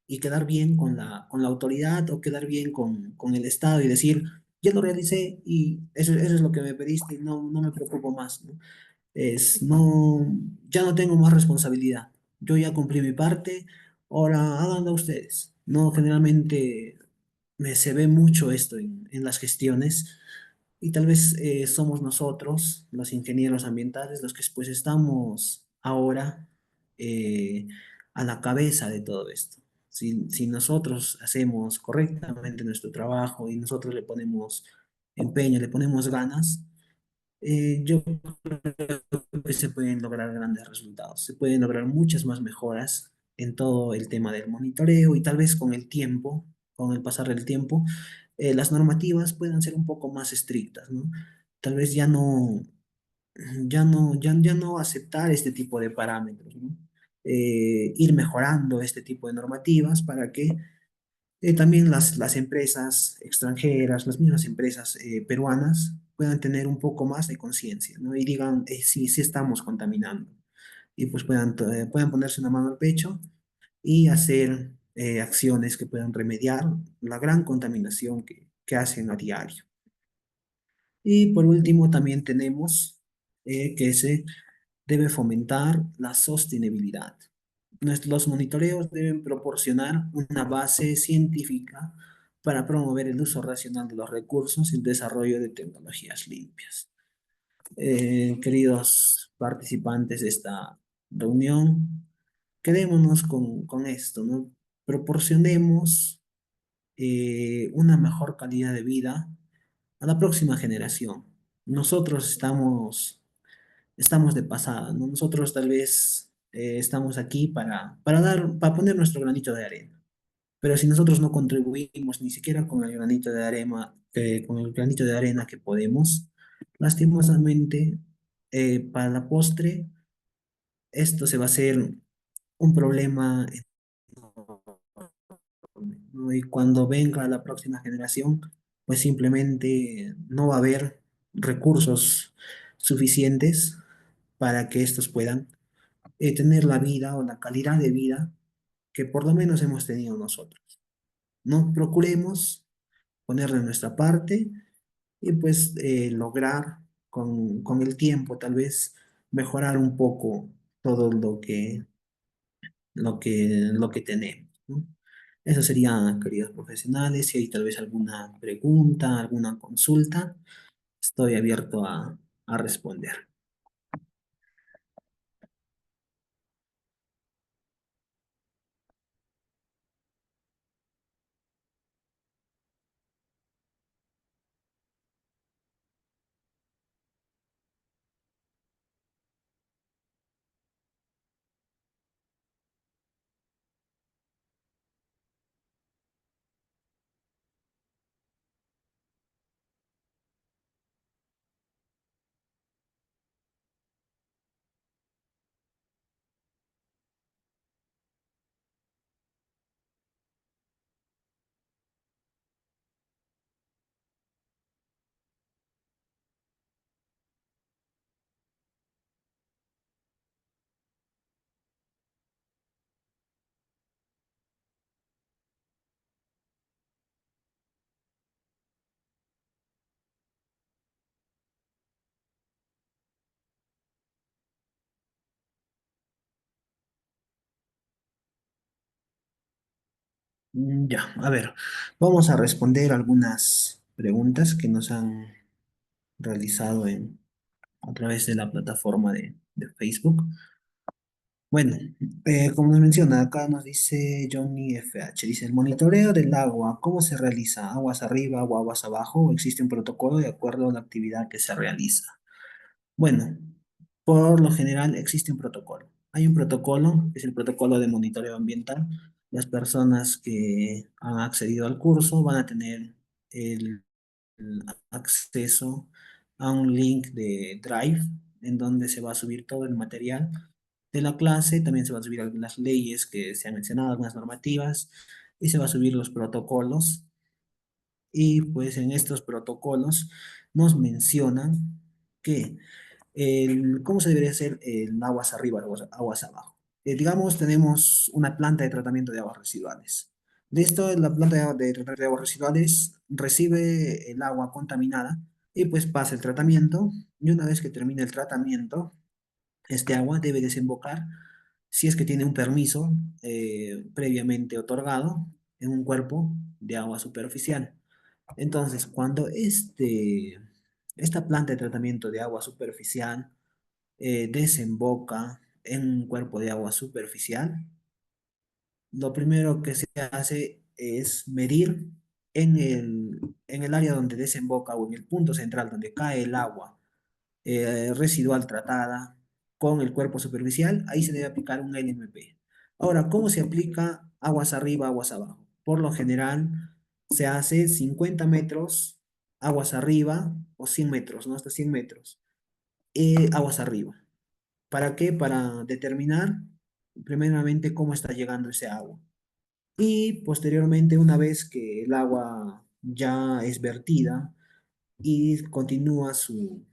y quedar bien con la autoridad o quedar bien con el Estado y decir, ya lo realicé y eso es lo que me pediste y no me preocupo más, ¿no? No, ya no tengo más responsabilidad. Yo ya cumplí mi parte, ahora háganlo ustedes. No, generalmente se ve mucho esto en las gestiones y tal vez somos nosotros, los ingenieros ambientales, los que pues estamos ahora eh, a la cabeza de todo esto. Si nosotros hacemos correctamente nuestro trabajo y nosotros le ponemos empeño, le ponemos ganas, yo creo que se pueden lograr grandes resultados. Se pueden lograr muchas más mejoras en todo el tema del monitoreo y tal vez con el tiempo, con el pasar del tiempo, las normativas puedan ser un poco más estrictas, ¿no? Tal vez ya no aceptar este tipo de parámetros, ¿no? Ir mejorando este tipo de normativas para que también las empresas extranjeras, las mismas empresas peruanas puedan tener un poco más de conciencia, ¿no? Y digan, sí, sí estamos contaminando. Y pues puedan ponerse una mano al pecho y hacer acciones que puedan remediar la gran contaminación que hacen a diario. Y por último, también tenemos que se debe fomentar la sostenibilidad. Los monitoreos deben proporcionar una base científica para promover el uso racional de los recursos y el desarrollo de tecnologías limpias. Queridos participantes de esta reunión, quedémonos con esto, ¿no? Proporcionemos una mejor calidad de vida a la próxima generación. Nosotros estamos de pasada, ¿no? Nosotros tal vez estamos aquí para poner nuestro granito de arena. Pero si nosotros no contribuimos ni siquiera con el granito de arena que podemos, lastimosamente, para la postre, esto se va a hacer un problema enorme, ¿no? Y cuando venga la próxima generación, pues simplemente no va a haber recursos suficientes para que estos puedan tener la vida o la calidad de vida que por lo menos hemos tenido nosotros. No procuremos poner de nuestra parte y pues lograr con el tiempo tal vez mejorar un poco todo lo que tenemos, ¿no? Eso sería, queridos profesionales. Si hay tal vez alguna pregunta, alguna consulta, estoy abierto a a responder. Ya, a ver, vamos a responder algunas preguntas que nos han realizado a través de la plataforma de Facebook. Bueno, como nos menciona, acá nos dice Johnny FH, dice, el monitoreo del agua, ¿cómo se realiza? ¿Aguas arriba o aguas abajo? ¿O existe un protocolo de acuerdo a la actividad que se realiza? Bueno, por lo general existe un protocolo. Hay un protocolo, que es el protocolo de monitoreo ambiental. Las personas que han accedido al curso van a tener el acceso a un link de Drive en donde se va a subir todo el material de la clase, también se van a subir algunas leyes que se han mencionado, algunas normativas, y se va a subir los protocolos. Y pues en estos protocolos nos mencionan que cómo se debería hacer el aguas arriba, aguas abajo. Digamos, tenemos una planta de tratamiento de aguas residuales. De esto, la planta de tratamiento de aguas residuales recibe el agua contaminada y pues pasa el tratamiento. Y una vez que termine el tratamiento, este agua debe desembocar, si es que tiene un permiso previamente otorgado, en un cuerpo de agua superficial. Entonces, cuando esta planta de tratamiento de agua superficial desemboca en un cuerpo de agua superficial, lo primero que se hace es medir en el área donde desemboca o en el punto central donde cae el agua residual tratada con el cuerpo superficial, ahí se debe aplicar un LMP. Ahora, ¿cómo se aplica aguas arriba, aguas abajo? Por lo general, se hace 50 metros aguas arriba o 100 metros, ¿no? Hasta 100 metros. Aguas arriba. ¿Para qué? Para determinar primeramente cómo está llegando ese agua. Y posteriormente, una vez que el agua ya es vertida y continúa su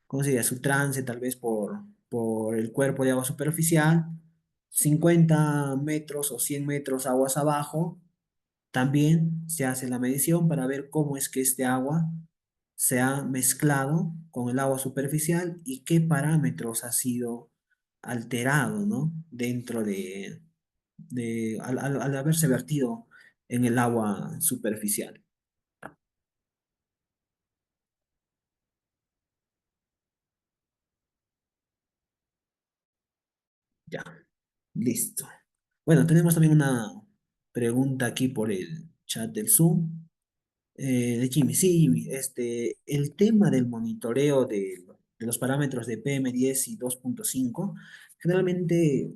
¿cómo se diría? Su trance tal vez por el cuerpo de agua superficial, 50 metros o 100 metros aguas abajo, también se hace la medición para ver cómo es que este agua se ha mezclado con el agua superficial y qué parámetros ha sido alterado, ¿no? Dentro al haberse vertido en el agua superficial. Ya, listo. Bueno, tenemos también una pregunta aquí por el chat del Zoom de Jimmy. Sí, Jimmy, el tema del monitoreo de los parámetros de PM10 y 2.5, generalmente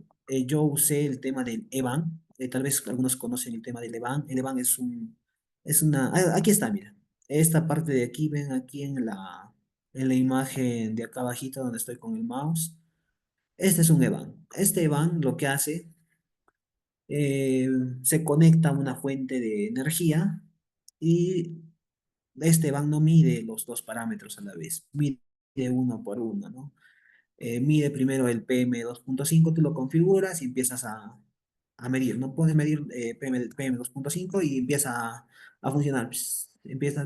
yo usé el tema del EVAN. Tal vez algunos conocen el tema del EVAN. El EVAN aquí está, mira. Esta parte de aquí, ven aquí en la imagen de acá abajito donde estoy con el mouse. Este es un EVAN. Este EVAN lo que hace eh, se conecta a una fuente de energía y este van no mide los dos parámetros a la vez, mide uno por uno, ¿no? Mide primero el PM2.5, tú lo configuras y empiezas a medir, ¿no? Puedes medir PM2.5 y empieza a funcionar. Ps, empieza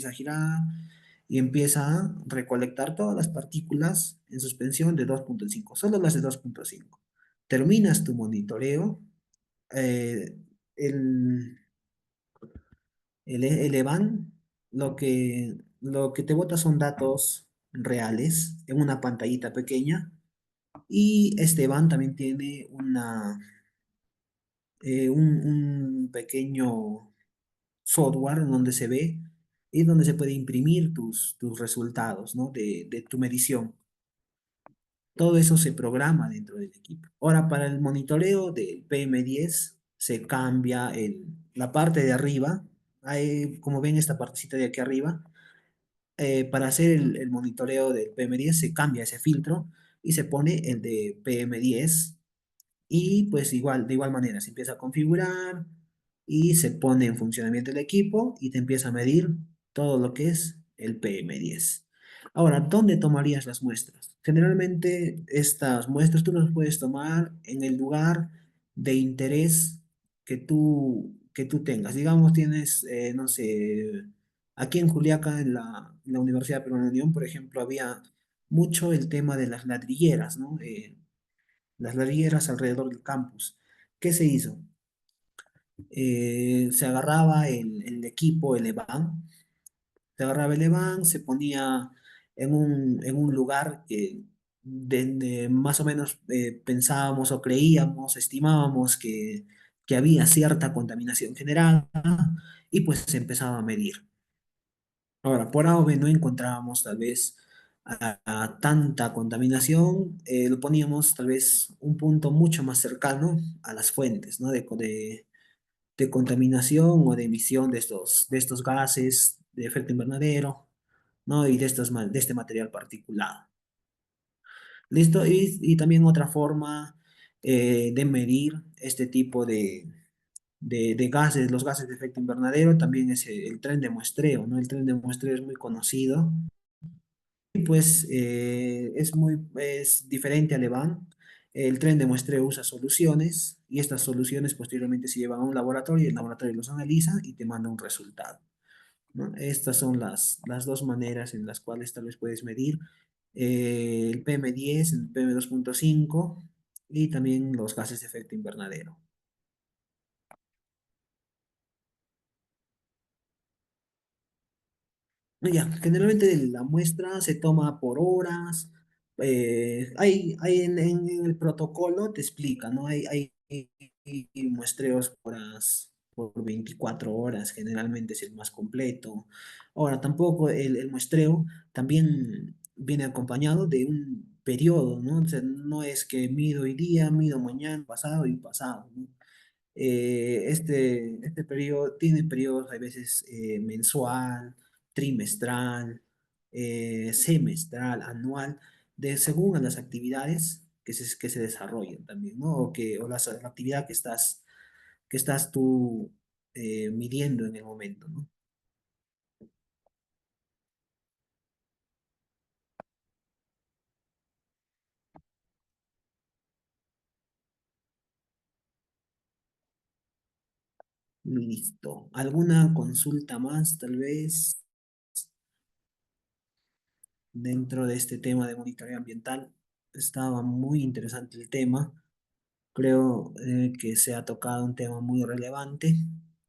a girar y empieza a recolectar todas las partículas en suspensión de 2.5, solo las de 2.5. Terminas tu monitoreo, eh, el, el EVAN Lo que te bota son datos reales en una pantallita pequeña y Esteban también tiene un pequeño software en donde se ve y donde se puede imprimir tus resultados, ¿no? de tu medición. Todo eso se programa dentro del equipo. Ahora, para el monitoreo del PM10 se cambia la parte de arriba. Como ven esta partecita de aquí arriba, para hacer el monitoreo del PM10 se cambia ese filtro y se pone el de PM10 y pues de igual manera, se empieza a configurar y se pone en funcionamiento el equipo y te empieza a medir todo lo que es el PM10. Ahora, ¿dónde tomarías las muestras? Generalmente estas muestras tú las puedes tomar en el lugar de interés que tú tengas. Digamos, tienes, no sé, aquí en Juliaca, en la Universidad Peruana de Unión, por ejemplo, había mucho el tema de las ladrilleras, ¿no? Las ladrilleras alrededor del campus. ¿Qué se hizo? Se agarraba el equipo, el EVAN, se agarraba el EVAN, se ponía en un lugar que más o menos pensábamos o creíamos, estimábamos que había cierta contaminación generada y pues se empezaba a medir. Ahora, por A o B no encontrábamos tal vez a tanta contaminación, lo poníamos tal vez un punto mucho más cercano a las fuentes, ¿no? de contaminación o de emisión de estos gases de efecto invernadero, ¿no? Y de este material particulado. ¿Listo? Y también otra forma de medir este tipo de gases, los gases de efecto invernadero, también es el tren de muestreo, ¿no? El tren de muestreo es muy conocido y pues es diferente al EVAN. El tren de muestreo usa soluciones y estas soluciones posteriormente se llevan a un laboratorio y el laboratorio los analiza y te manda un resultado, ¿no? Estas son las dos maneras en las cuales tal vez puedes medir el PM10, el PM2.5 y también los gases de efecto invernadero. No, ya, generalmente la muestra se toma por horas. Hay en el protocolo te explica, ¿no? Hay muestreos por 24 horas, generalmente es el más completo. Ahora, tampoco el muestreo también viene acompañado de un periodo, ¿no? O sea, no es que mido hoy día, mido mañana, pasado y pasado, ¿no? Este periodo tiene periodos a veces mensual, trimestral, semestral, anual, según a las actividades que se desarrollan también, ¿no? O la actividad que estás tú midiendo en el momento, ¿no? Listo. ¿Alguna consulta más, tal vez, dentro de este tema de monitoreo ambiental? Estaba muy interesante el tema. Creo que se ha tocado un tema muy relevante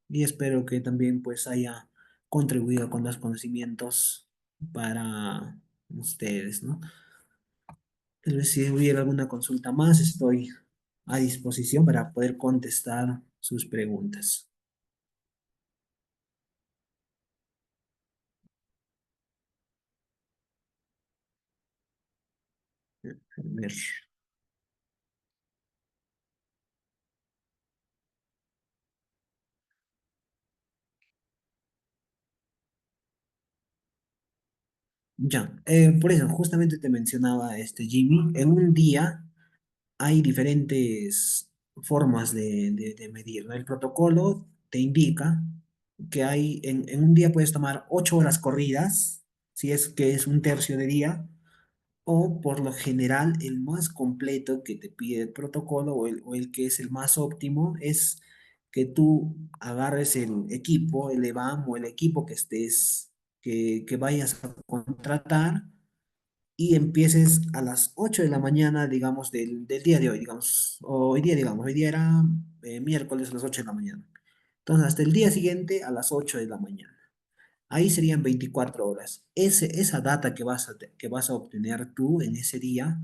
y espero que también pues haya contribuido con los conocimientos para ustedes, ¿no? Tal vez si hubiera alguna consulta más, estoy a disposición para poder contestar sus preguntas. A ver. Ya, por eso justamente te mencionaba Jimmy, en un día hay diferentes formas de medir, ¿no? El protocolo te indica que en un día puedes tomar 8 horas corridas, si es que es un tercio de día, o por lo general el más completo que te pide el protocolo o el que es el más óptimo es que tú agarres el equipo, el EVAM o el equipo que vayas a contratar y empieces a las 8 de la mañana, digamos, del día de hoy, digamos, o hoy día, digamos, hoy día era miércoles a las 8 de la mañana. Entonces, hasta el día siguiente a las 8 de la mañana. Ahí serían 24 horas. Esa data que vas a obtener tú en ese día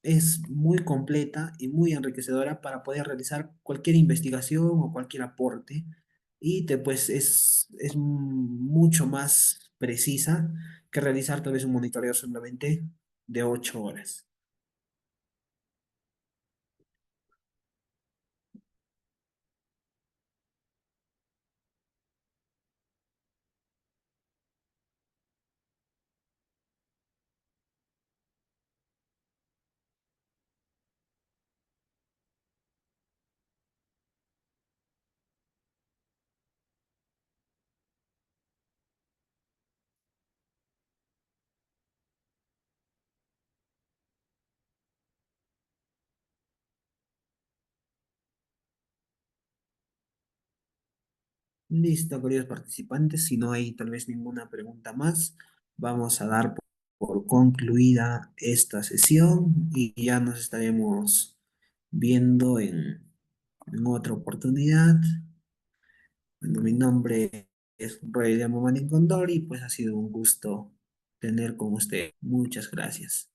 es muy completa y muy enriquecedora para poder realizar cualquier investigación o cualquier aporte y pues es mucho más precisa que realizar tal vez un monitoreo solamente de 8 horas. Listo, queridos participantes. Si no hay tal vez ninguna pregunta más, vamos a dar por concluida esta sesión y ya nos estaremos viendo en otra oportunidad. Bueno, mi nombre es Roy Manín Condori y pues ha sido un gusto tener con usted. Muchas gracias.